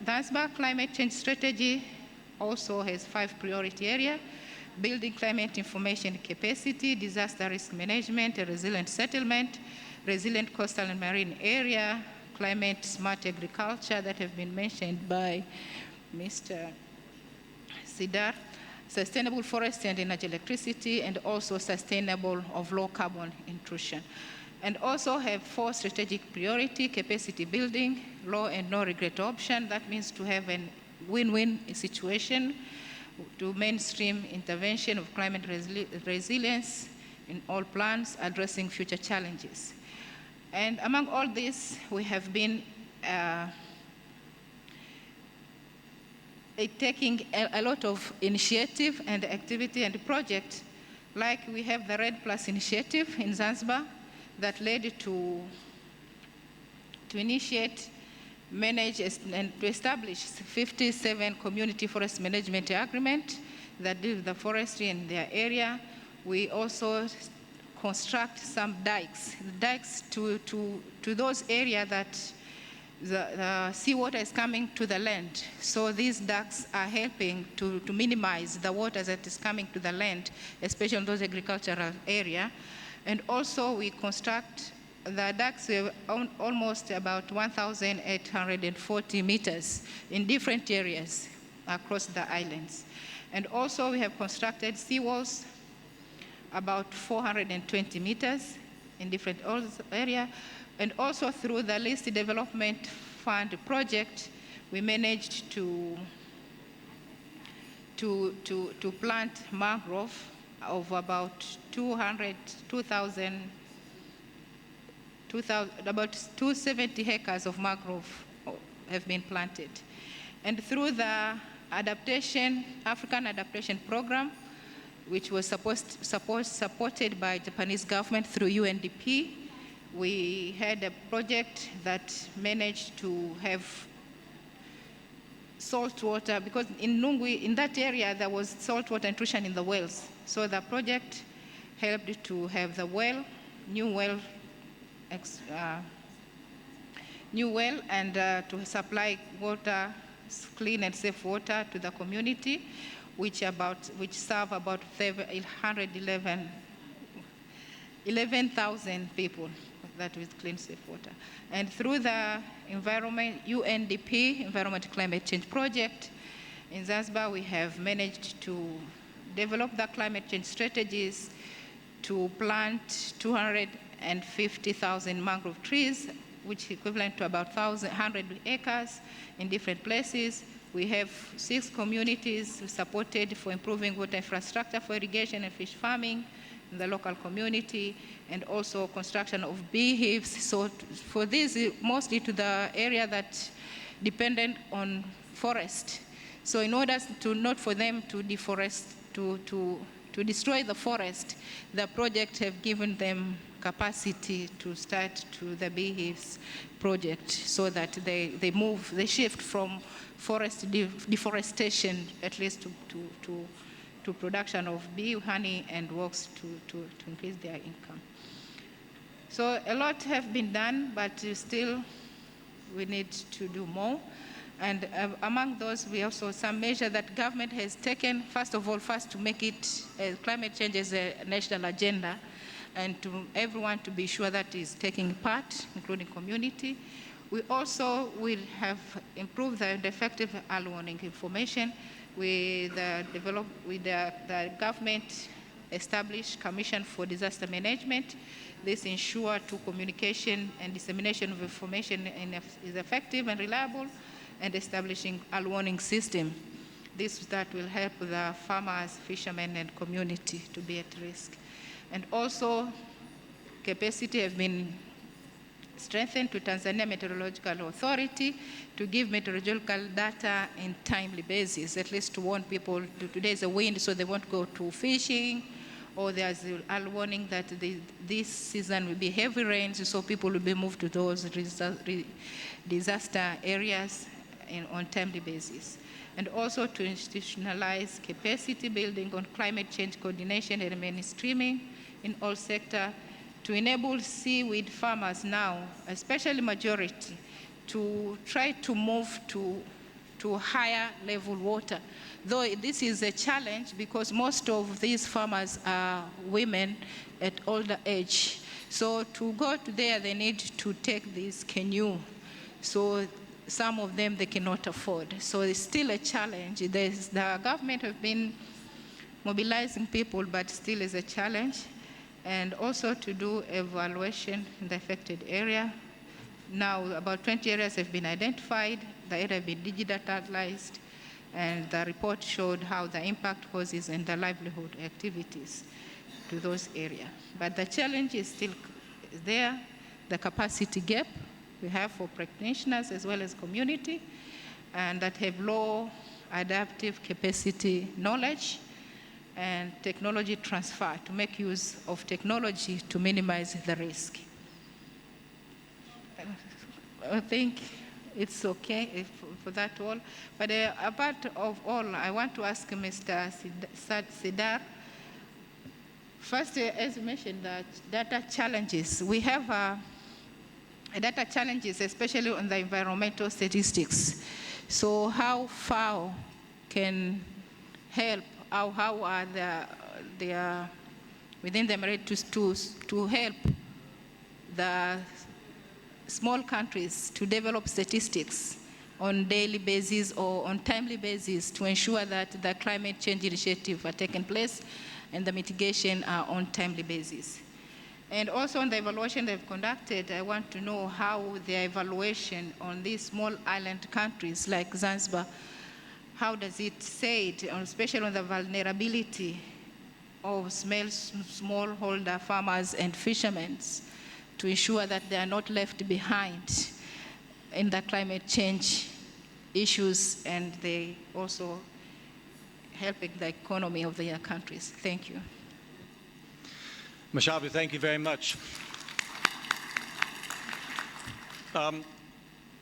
Zanzibar climate change strategy also has 5 priority areas: building climate information capacity, disaster risk management, a resilient settlement, resilient coastal and marine area, climate smart agriculture that have been mentioned by Mr. Serdar, sustainable forestry and energy electricity, and also sustainable of low carbon intrusion. And also have 4 strategic priority: capacity building, low and no regret option. That means to have a win-win situation, to mainstream intervention of climate resilience in all plans, addressing future challenges. And among all this, we have been taking a lot of initiative and activity and project, like we have the Red Plus initiative in Zanzibar that led to initiate, manage, and to establish 57 community forest management agreement that deal with the forestry in their area. We also construct some dikes to those areas that the seawater is coming to the land. So these dikes are helping to minimize the water that is coming to the land, especially in those agricultural areas. And also we construct the dikes, almost about 1,840 meters in different areas across the islands. And also we have constructed seawalls about 420 meters in different areas. And also through the Least Development Fund project, we managed to plant mangrove of about 270 hectares of mangrove have been planted. And through the Adaptation, African Adaptation Program, which was supported by Japanese government through UNDP. We had a project that managed to have salt water, because in Nungwi, in that area, there was salt water intrusion in the wells. So the project helped to have the well, new well, and to supply water, clean and safe water to the community, which serve about 11,000 people, that with clean, safe water. And through the environment, UNDP, Environment Climate Change Project, in Zanzibar, we have managed to develop the climate change strategies to plant 250,000 mangrove trees, which is equivalent to about 100 acres in different places. We have 6 communities supported for improving water infrastructure for irrigation and fish farming in the local community, and also construction of beehives. So for this, mostly to the area that dependent on forest. So in order to not for them to deforest, to destroy the forest, the project have given them capacity to start to the beehives project, so that they shift from forest deforestation, at least to production of bee honey and works to increase their income. So a lot have been done, but still we need to do more. And among those, we also some measure that government has taken, first to make it climate change as a national agenda, and to everyone to be sure that is taking part, including community. We also will have improved the effective early warning information. With the government established Commission for Disaster Management. This ensures communication and dissemination of information is effective and reliable, and establishing early warning system. That will help the farmers, fishermen, and community to be at risk. And also, capacity have been strengthened to Tanzania Meteorological Authority to give meteorological data in timely basis, at least to warn people, today's a wind, so they won't go to fishing, or there's a warning that this season will be heavy rains, so people will be moved to those disaster areas on timely basis. And also to institutionalize capacity building on climate change coordination and mainstreaming in all sectors, to enable seaweed farmers now, especially majority, to try to move to higher level water. Though this is a challenge because most of these farmers are women at older age. So to go to there, they need to take this canoe. So some of them they cannot afford. So it's still a challenge. The government have been mobilizing people, but still is a challenge. And also to do evaluation in the affected area. Now about 20 areas have been identified, the area have been digitalized, and the report showed how the impact causes and the livelihood activities to those areas. But the challenge is still there, the capacity gap we have for practitioners as well as community, and that have low adaptive capacity knowledge, and technology transfer, to make use of technology to minimize the risk. I think it's okay for that all. But apart of all, I want to ask Mr. Serdar. First, as you mentioned, that data challenges. We have data challenges, especially on the environmental statistics. So how FAO can help, how are they are within the merit to help the small countries to develop statistics on daily basis or on timely basis to ensure that the climate change initiative are taking place and the mitigation are on timely basis. And also on the evaluation they've conducted, I want to know how the evaluation on these small island countries like Zanzibar, how does it say it, especially on the vulnerability of smallholder farmers and fishermen, to ensure that they are not left behind in the climate change issues, and they also helping the economy of their countries. Thank you. Mashabu, thank you very much.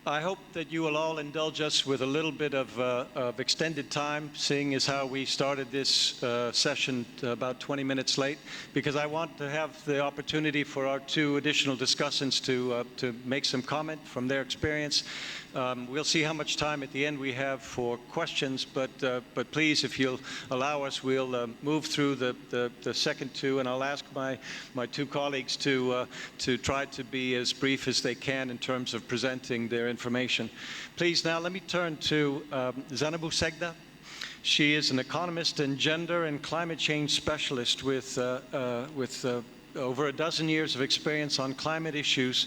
I hope that you will all indulge us with a little bit of extended time, seeing as how we started this session about 20 minutes late, because I want to have the opportunity for our two additional discussants to make some comment from their experience. We'll see how much time at the end we have for questions, but please, if you'll allow us, we'll move through the second two, and I'll ask my two colleagues to try to be as brief as they can in terms of presenting their information. Please, now let me turn to Zainabu Segda. She is an economist and gender and climate change specialist with over a dozen years of experience on climate issues,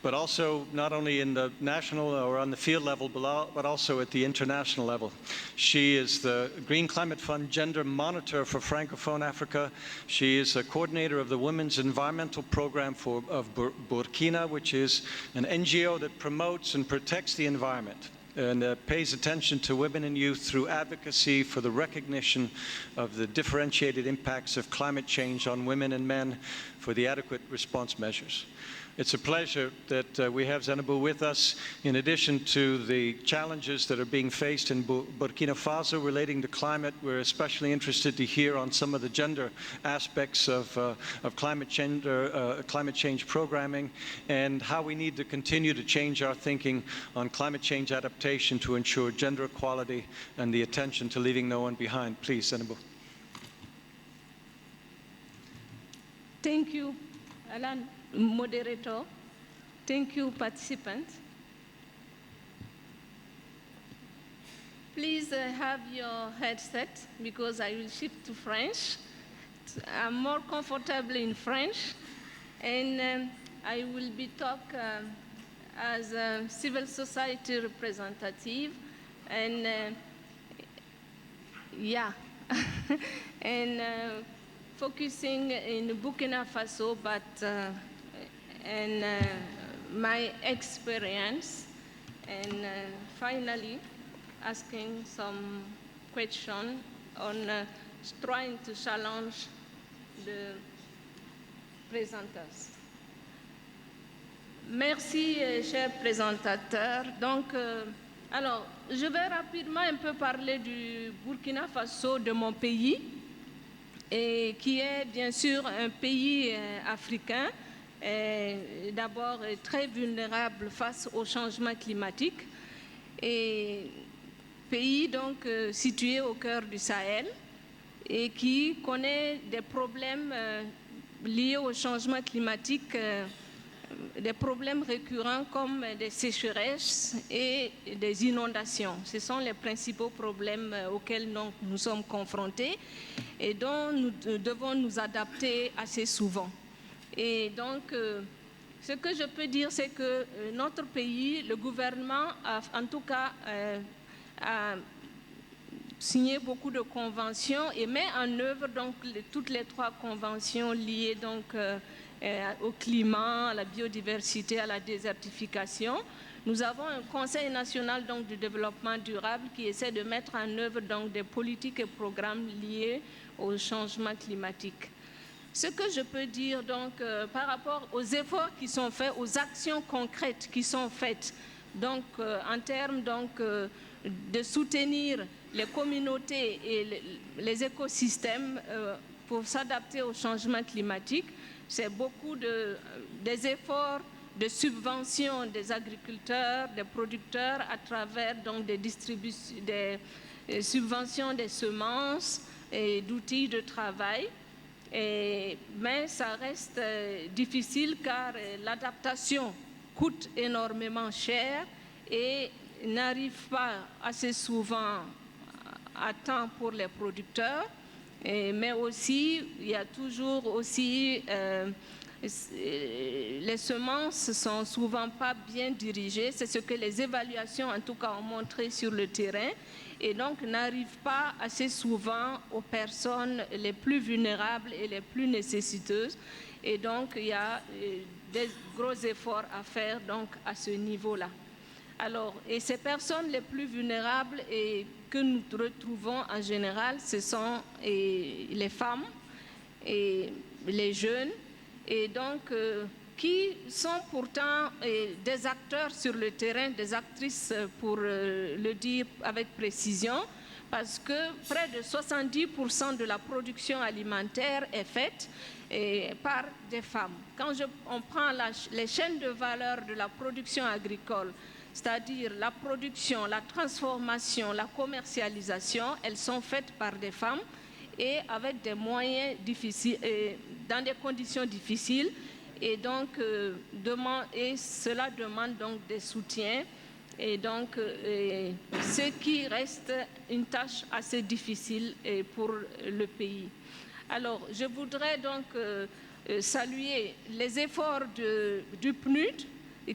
but also not only in the national or on the field level, but also at the international level. She is the Green Climate Fund Gender Monitor for Francophone Africa. She is a coordinator of the Women's Environmental Program of Burkina, which is an NGO that promotes and protects the environment and pays attention to women and youth through advocacy for the recognition of the differentiated impacts of climate change on women and men for the adequate response measures. It's a pleasure that we have Zainabu with us. In addition to the challenges that are being faced in Burkina Faso relating to climate, we're especially interested to hear on some of the gender aspects of climate change programming and how we need to continue to change our thinking on climate change adaptation to ensure gender equality and the attention to leaving no one behind. Please, Zainabu. Thank you, Alan. Moderator. Thank you, participants. Please have your headset because I will shift to French. I'm more comfortable in French, and I will be talking as a civil society representative, and and focusing in Burkina Faso, but and my experience, and finally asking some question on trying to challenge the présenteurs. Merci, chers présentateurs. Donc, alors, je vais rapidement un peu parler du Burkina Faso, de mon pays, et qui est bien sûr un pays africain, d'abord très vulnérable face au changement climatique, et pays donc situé au cœur du Sahel et qui connaît des problèmes liés au changement climatique, des problèmes récurrents comme des sécheresses et des inondations. Ce sont les principaux problèmes auxquels nous sommes confrontés et dont nous devons nous adapter assez souvent. Et donc, ce que je peux dire, c'est que notre pays, le gouvernement, en tout cas, a signé beaucoup de conventions et met en œuvre donc toutes les 3 conventions liées donc au climat, à la biodiversité, à la désertification. Nous avons un Conseil national donc du développement durable qui essaie de mettre en œuvre donc des politiques et programmes liés au changement climatique. Ce que je peux dire donc par rapport aux efforts qui sont faits, aux actions concrètes qui sont faites, donc en termes donc de soutenir les communautés et les écosystèmes pour s'adapter au changement climatique, c'est beaucoup des efforts de subvention des agriculteurs, des producteurs à travers donc des subventions des semences et d'outils de travail. Mais ça reste difficile car l'adaptation coûte énormément cher et n'arrive pas assez souvent à temps pour les producteurs. Mais aussi, il y a toujours aussi, les semences ne sont souvent pas bien dirigées. C'est ce que les évaluations, en tout cas, ont montré sur le terrain. Et donc, n'arrivent pas assez souvent aux personnes les plus vulnérables et les plus nécessiteuses. Et donc, il y a des gros efforts à faire donc, à ce niveau-là. Alors, et ces personnes les plus vulnérables et que nous retrouvons en général, ce sont les femmes et les jeunes, et donc qui sont pourtant des acteurs sur le terrain, des actrices pour le dire avec précision, parce que près de 70% de la production alimentaire est faite par des femmes. Quand on prend les chaînes de valeur de la production agricole, c'est-à-dire la production, la transformation, la commercialisation, elles sont faites par des femmes et avec des moyens difficiles, dans des conditions difficiles, et donc cela demande donc des soutiens, et donc ce qui reste une tâche assez difficile pour le pays. Alors, je voudrais donc saluer les efforts du PNUD,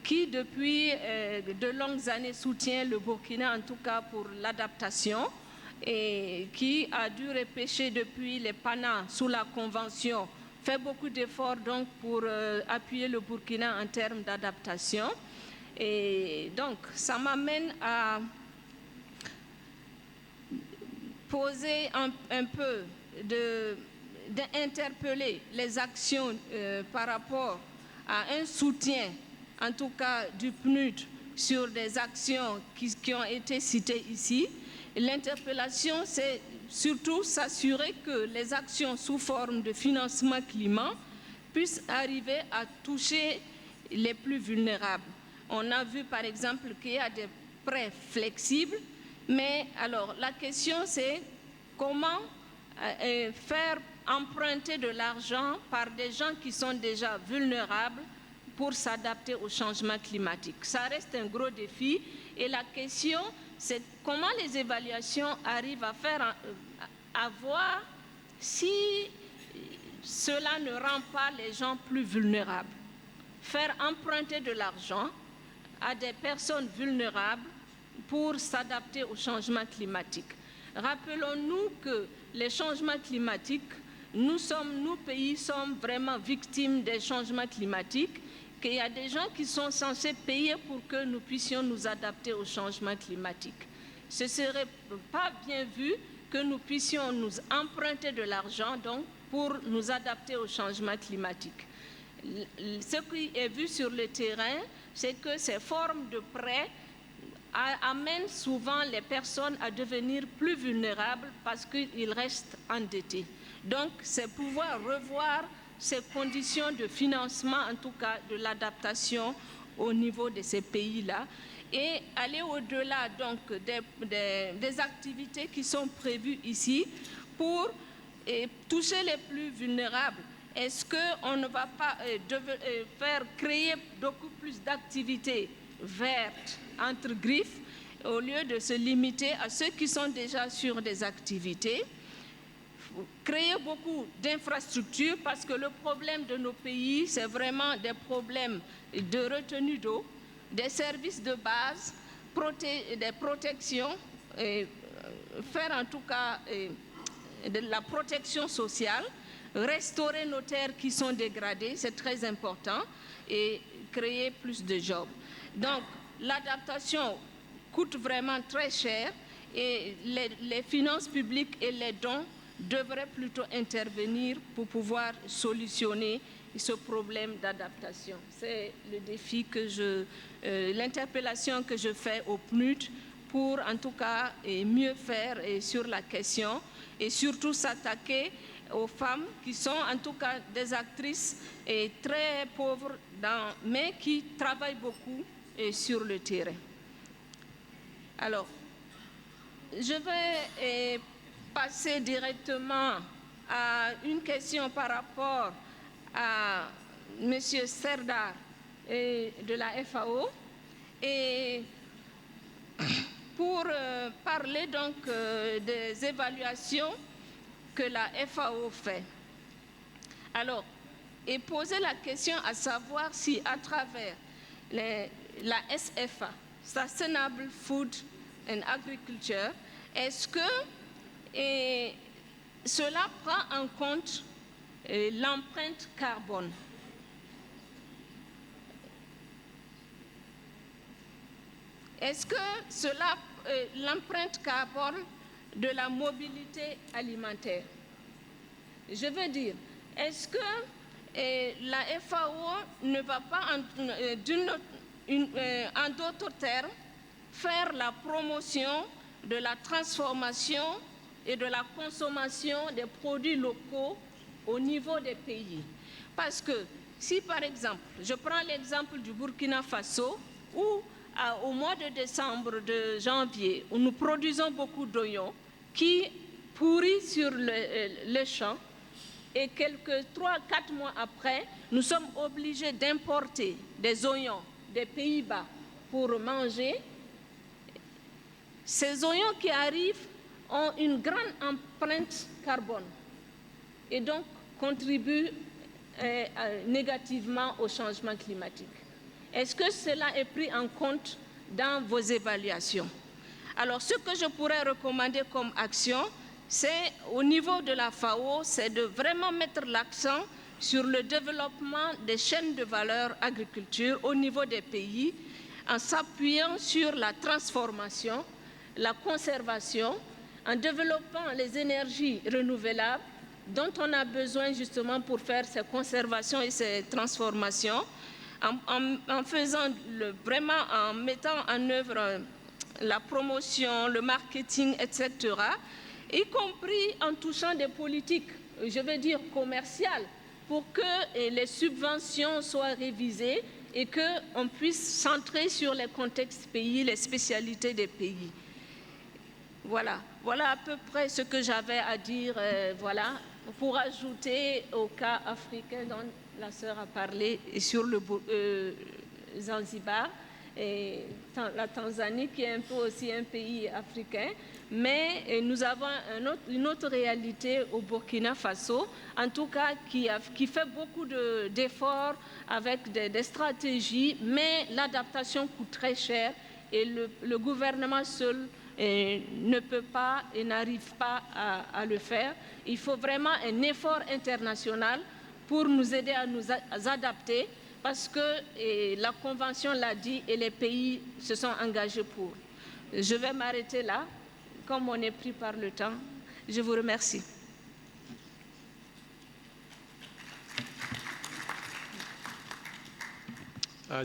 qui depuis de longues années soutient le Burkina, en tout cas pour l'adaptation, et qui a dû repêcher depuis les PANA sous la Convention, fait beaucoup d'efforts donc pour appuyer le Burkina en termes d'adaptation. Et donc, ça m'amène à poser un peu, d'interpeller les actions par rapport à un soutien, en tout cas du PNUD, sur des actions qui ont été citées ici. L'interpellation, c'est surtout s'assurer que les actions sous forme de financement climat puissent arriver à toucher les plus vulnérables. On a vu par exemple qu'il y a des prêts flexibles, mais alors la question c'est comment faire emprunter de l'argent par des gens qui sont déjà vulnérables pour s'adapter au changement climatique. Ça reste un gros défi et la question c'est comment les évaluations arrivent à voir si cela ne rend pas les gens plus vulnérables. Faire emprunter de l'argent à des personnes vulnérables pour s'adapter au changement climatique. Rappelons-nous que les changements climatiques, nous, pays, sommes vraiment victimes des changements climatiques, qu'il y a des gens qui sont censés payer pour que nous puissions nous adapter au changement climatique. Ce ne serait pas bien vu que nous puissions nous emprunter de l'argent donc, pour nous adapter au changement climatique. Ce qui est vu sur le terrain, c'est que ces formes de prêts amènent souvent les personnes à devenir plus vulnérables parce qu'ils restent endettés. Donc, c'est pouvoir revoir ces conditions de financement, en tout cas de l'adaptation au niveau de ces pays-là, et aller au-delà donc des activités qui sont prévues ici pour toucher les plus vulnérables. Est-ce qu'on ne va pas faire créer beaucoup plus d'activités vertes, entre griffes, au lieu de se limiter à ceux qui sont déjà sur des activités? Créer beaucoup d'infrastructures parce que le problème de nos pays, c'est vraiment des problèmes de retenue d'eau, des services de base, des protections, faire en tout cas de la protection sociale, restaurer nos terres qui sont dégradées, c'est très important, et créer plus de jobs. Donc, l'adaptation coûte vraiment très cher et les finances publiques et les dons devraient plutôt intervenir pour pouvoir solutionner ce problème d'adaptation. C'est le défi l'interpellation que je fais au PNUD pour en tout cas mieux faire sur la question et surtout s'attaquer aux femmes qui sont en tout cas des actrices très pauvres mais qui travaillent beaucoup sur le terrain. Alors, je vais passer directement à une question par rapport à M. Serdar de la FAO et pour parler donc des évaluations que la FAO fait. Alors, et poser la question à savoir si à travers la SFA, Sustainable Food and Agriculture, est-ce que cela prend en compte l'empreinte carbone. est-ce que cela, l'empreinte carbone de la mobilité alimentaire? Je veux dire, est-ce que la FAO ne va pas, en d'autres termes, faire la promotion de la transformation et de la consommation des produits locaux au niveau des pays? Parce que si, par exemple, je prends l'exemple du Burkina Faso, où au mois de décembre, de janvier, où nous produisons beaucoup d'oignons qui pourrissent sur les champs, et quelques 3-4 mois après, nous sommes obligés d'importer des oignons des Pays-Bas pour manger. Ces oignons qui arrivent ont une grande empreinte carbone et donc contribuent négativement au changement climatique. Est-ce que cela est pris en compte dans vos évaluations? Alors, ce que je pourrais recommander comme action, c'est au niveau de la FAO, c'est de vraiment mettre l'accent sur le développement des chaînes de valeur agriculture au niveau des pays, en s'appuyant sur la transformation, la conservation, en développant les énergies renouvelables dont on a besoin justement pour faire ces conservations et ces transformations, en faisant vraiment en mettant en œuvre la promotion, le marketing, etc., y compris en touchant des politiques, je veux dire commerciales, pour que les subventions soient révisées et qu'on puisse centrer sur les contextes pays, les spécialités des pays. Voilà à peu près ce que j'avais à dire, pour ajouter au cas africain dont la sœur a parlé, et sur le Zanzibar, et la Tanzanie qui est un peu aussi un pays africain, mais nous avons une autre réalité au Burkina Faso, en tout cas qui fait beaucoup d'efforts avec des stratégies, mais l'adaptation coûte très cher et le gouvernement seul ne peut pas et n'arrive pas à le faire. Il faut vraiment un effort international pour nous aider à nous adapter, parce que la Convention l'a dit et les pays se sont engagés pour. Je vais m'arrêter là, comme on est pris par le temps. Je vous remercie.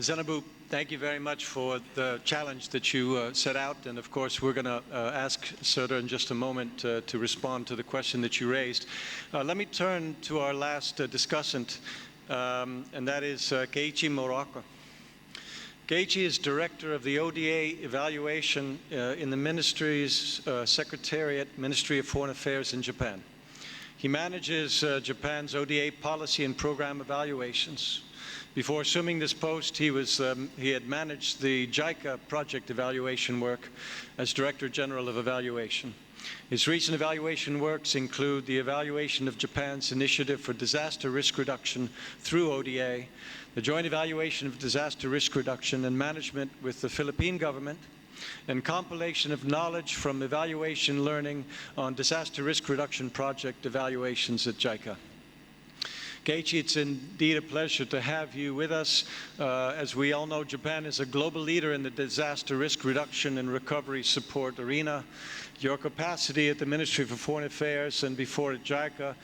Zenabu, thank you very much for the challenge that you set out. And of course, we're going to ask Serdar in just a moment to respond to the question that you raised. Let me turn to our last discussant, and that is Keiichi Moraka. Keiichi is director of the ODA evaluation in the Ministry's Secretariat, Ministry of Foreign Affairs in Japan. He manages Japan's ODA policy and program evaluations. Before assuming this post, he had managed the JICA project evaluation work as Director General of Evaluation. His recent evaluation works include the evaluation of Japan's initiative for disaster risk reduction through ODA, the joint evaluation of disaster risk reduction and management with the Philippine government, and compilation of knowledge from evaluation learning on disaster risk reduction project evaluations at JICA. Keiichi, it's indeed a pleasure to have you with us. As we all know, Japan is a global leader in the disaster risk reduction and recovery support arena. Your capacity at the Ministry for Foreign Affairs and before at JICA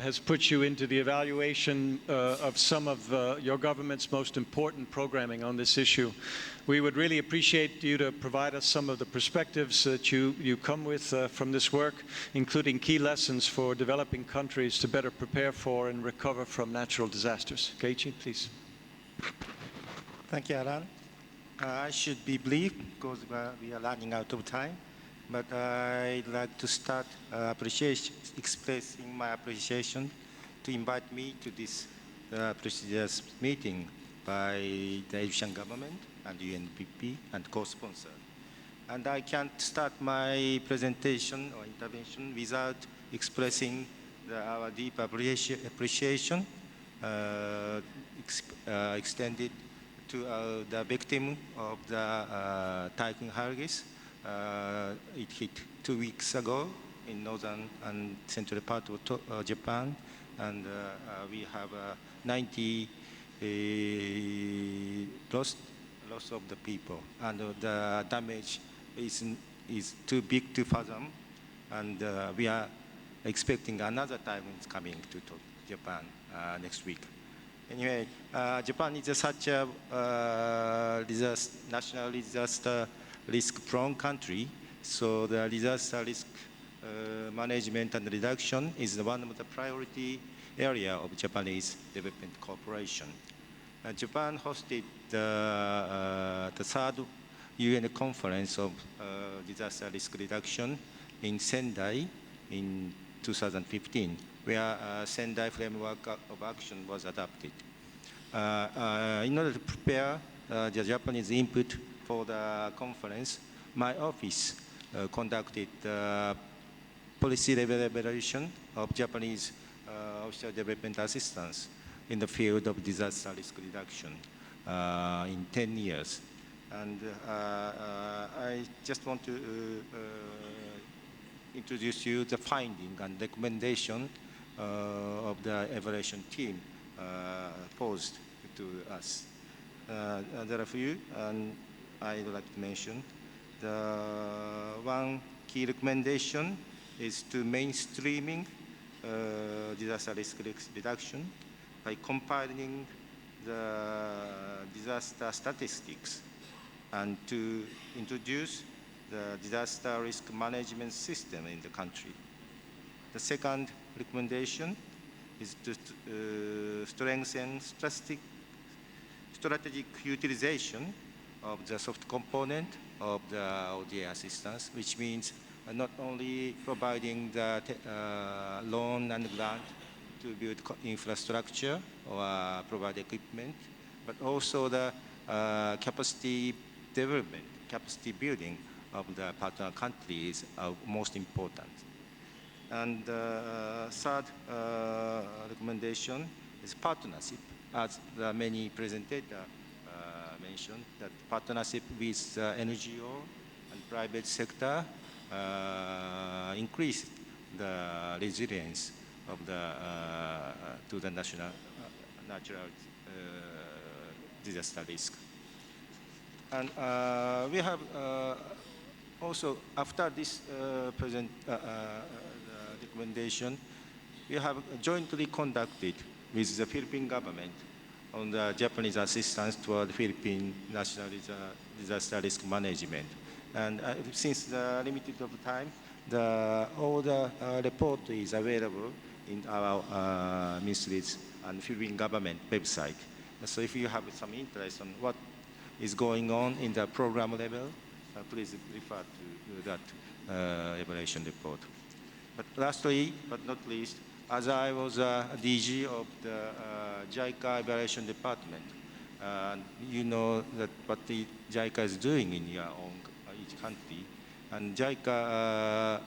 has put you into the evaluation of some of your government's most important programming on this issue. We would really appreciate you to provide us some of the perspectives that you come with from this work, including key lessons for developing countries to better prepare for and recover from natural disasters. Keiichi, please. Thank you, Alan. I should be brief because we are running out of time, but I'd like to start expressing my appreciation to invite me to this prestigious meeting by the Egyptian government and UNDP and co-sponsor. And I can't start my presentation or intervention without expressing our deep appreciation extended to the victim of the Typhoon Hargis. It hit 2 weeks ago in northern and central part of Japan, and we have 90 lost loss of the people, and the damage is too big to fathom, and we are expecting another time it's coming to Japan next week. Anyway, Japan is such a national disaster risk-prone country, so the disaster risk management and reduction is one of the priority area of Japanese development cooperation. Japan hosted the third UN conference of disaster risk reduction in Sendai in 2015, where Sendai framework of action was adopted. In order to prepare the Japanese input for the conference, my office conducted policy level evaluation of Japanese official development assistance in the field of disaster risk reduction in 10 years. And I just want to introduce you the finding and recommendation of the evaluation team posed to us. There are a few, and I'd like to mention. The one key recommendation is to mainstreaming disaster risk reduction by compiling the disaster statistics and to introduce the disaster risk management system in the country. The second recommendation is to strengthen strategic utilization of the soft component of the ODA assistance, which means not only providing the loan and grant to build infrastructure or provide equipment, but also the capacity development, capacity building of the partner countries are most important. And third recommendation is partnership. As the many presenters mentioned, that partnership with NGO and private sector increase the resilience of the to the natural disaster risk. And we have also, after this recommendation, we have jointly conducted with the Philippine government on the Japanese assistance toward Philippine national disaster risk management. And since the limited of time, all the report is available in our ministries and Philippine government website. So if you have some interest on what is going on in the program level, please refer to that evaluation report. But lastly, but not least, as I was DG of the JICA evaluation department, you know that what the JICA is doing in your own each country, and JICA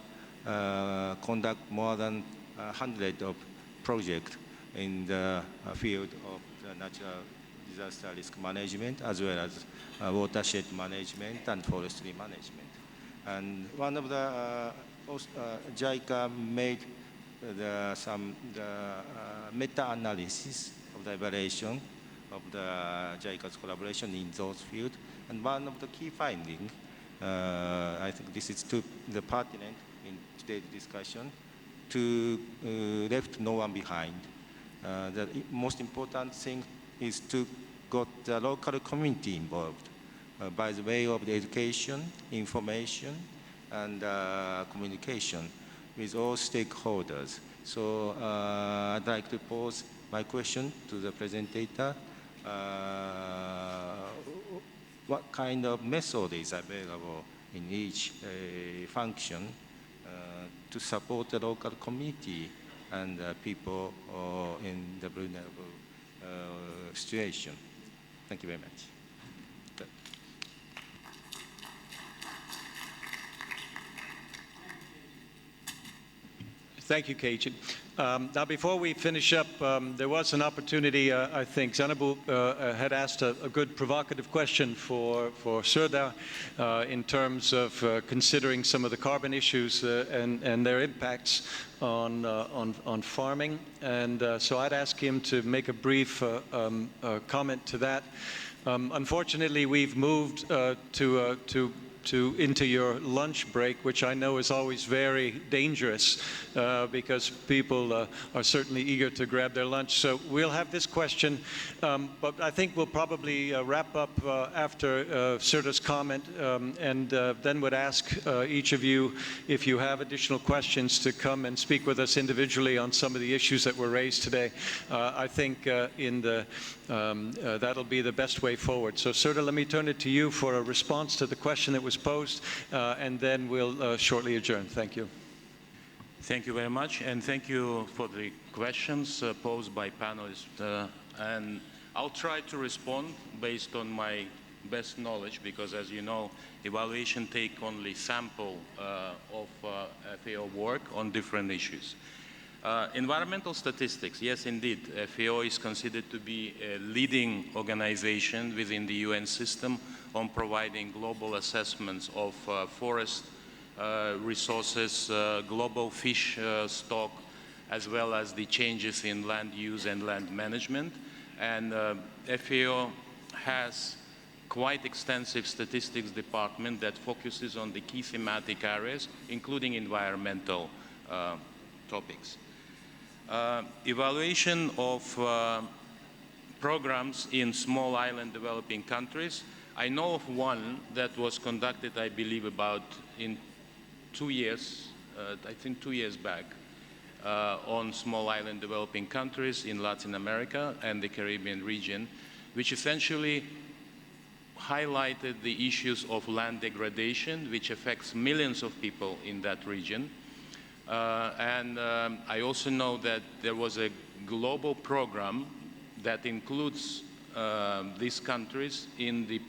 conduct more than 100 of projects in the field of the natural disaster risk management, as well as watershed management and forestry management. And one of the JICA made some meta-analysis of the evaluation of the JICA's collaboration in those fields. And one of the key findings, I think this is to the pertinent in today's discussion, to left no one behind. The most important thing is to get the local community involved by the way of the education, information, and communication with all stakeholders. So I'd like to pose my question to the presenter. What kind of method is available in each function to support the local community and people in the vulnerable situation? Thank you very much. Thank you, Keiichi. Now, before we finish up, there was an opportunity, I think. Zanabu had asked a good provocative question for Serdar in terms of considering some of the carbon issues and their impacts on farming. And so I'd ask him to make a brief comment to that. Unfortunately, we've moved into your lunch break, which I know is always very dangerous because people are certainly eager to grab their lunch. So we'll have this question, but I think we'll probably wrap up after Serdar's comment and then would ask each of you, if you have additional questions, to come and speak with us individually on some of the issues that were raised today. I think that'll be the best way forward. So Serdar, let me turn it to you for a response to the question that was posed, and then we'll shortly adjourn. Thank you. Thank you very much, and thank you for the questions posed by panelists. And I'll try to respond based on my best knowledge, because as you know, evaluation take only sample of FAO work on different issues. Environmental statistics, yes indeed, FAO is considered to be a leading organization within the UN system on providing global assessments of forest resources, global fish stock, as well as the changes in land use and land management. And FAO has quite extensive statistics department that focuses on the key thematic areas, including environmental topics. Evaluation of programs in small island developing countries. I know of one that was conducted, I believe, about in 2 years, I think 2 years back, on small island developing countries in Latin America and the Caribbean region, which essentially highlighted the issues of land degradation, which affects millions of people in that region. I also know that there was a global program that includes these countries in the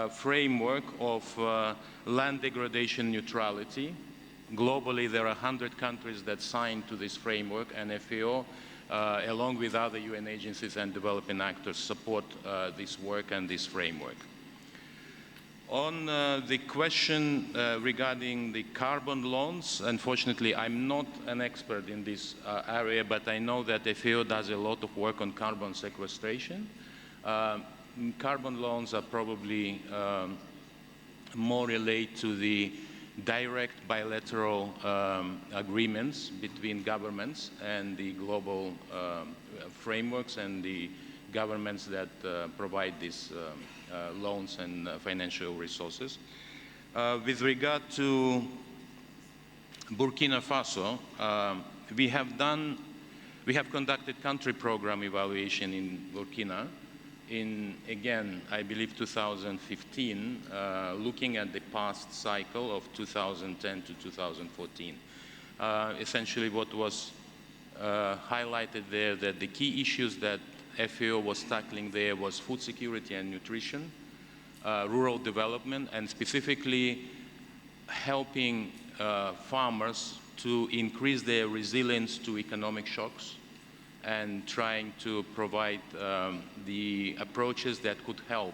framework of land degradation neutrality. Globally, there are 100 countries that signed to this framework, and FAO, along with other UN agencies and developing actors, support this work and this framework. On the question regarding the carbon loans, unfortunately, I'm not an expert in this area, but I know that FAO does a lot of work on carbon sequestration. Carbon loans are probably more related to the direct bilateral agreements between governments and the global frameworks and the governments that provide these loans and financial resources. With regard to Burkina Faso, we have conducted country program evaluation in Burkina in, again, I believe 2015, looking at the past cycle of 2010 to 2014. Essentially what was highlighted there, that the key issues that FAO was tackling there was food security and nutrition, rural development, and specifically helping farmers to increase their resilience to economic shocks and trying to provide the approaches that could help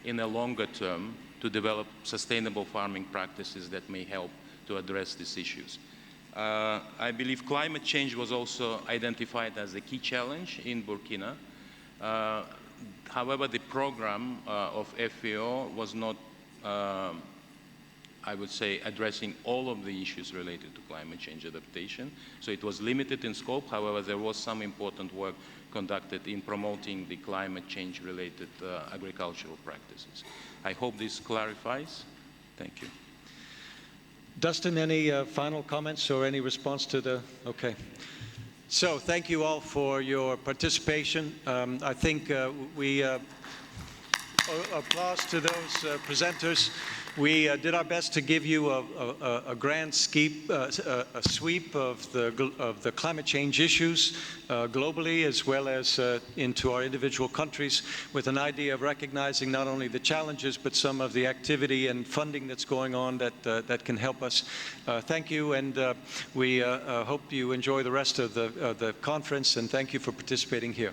in a longer term to develop sustainable farming practices that may help to address these issues. I believe climate change was also identified as a key challenge in Burkina. However, the program of FAO was not, I would say, addressing all of the issues related to climate change adaptation. So it was limited in scope. However, there was some important work conducted in promoting the climate change related agricultural practices. I hope this clarifies. Thank you. Dustin, any final comments or any response to the, okay. So thank you all for your participation. I think we applause to those presenters. We did our best to give you a grand sweep of the climate change issues globally, as well as into our individual countries, with an idea of recognizing not only the challenges, but some of the activity and funding that's going on that can help us. Thank you, and we hope you enjoy the rest of the conference, and thank you for participating here.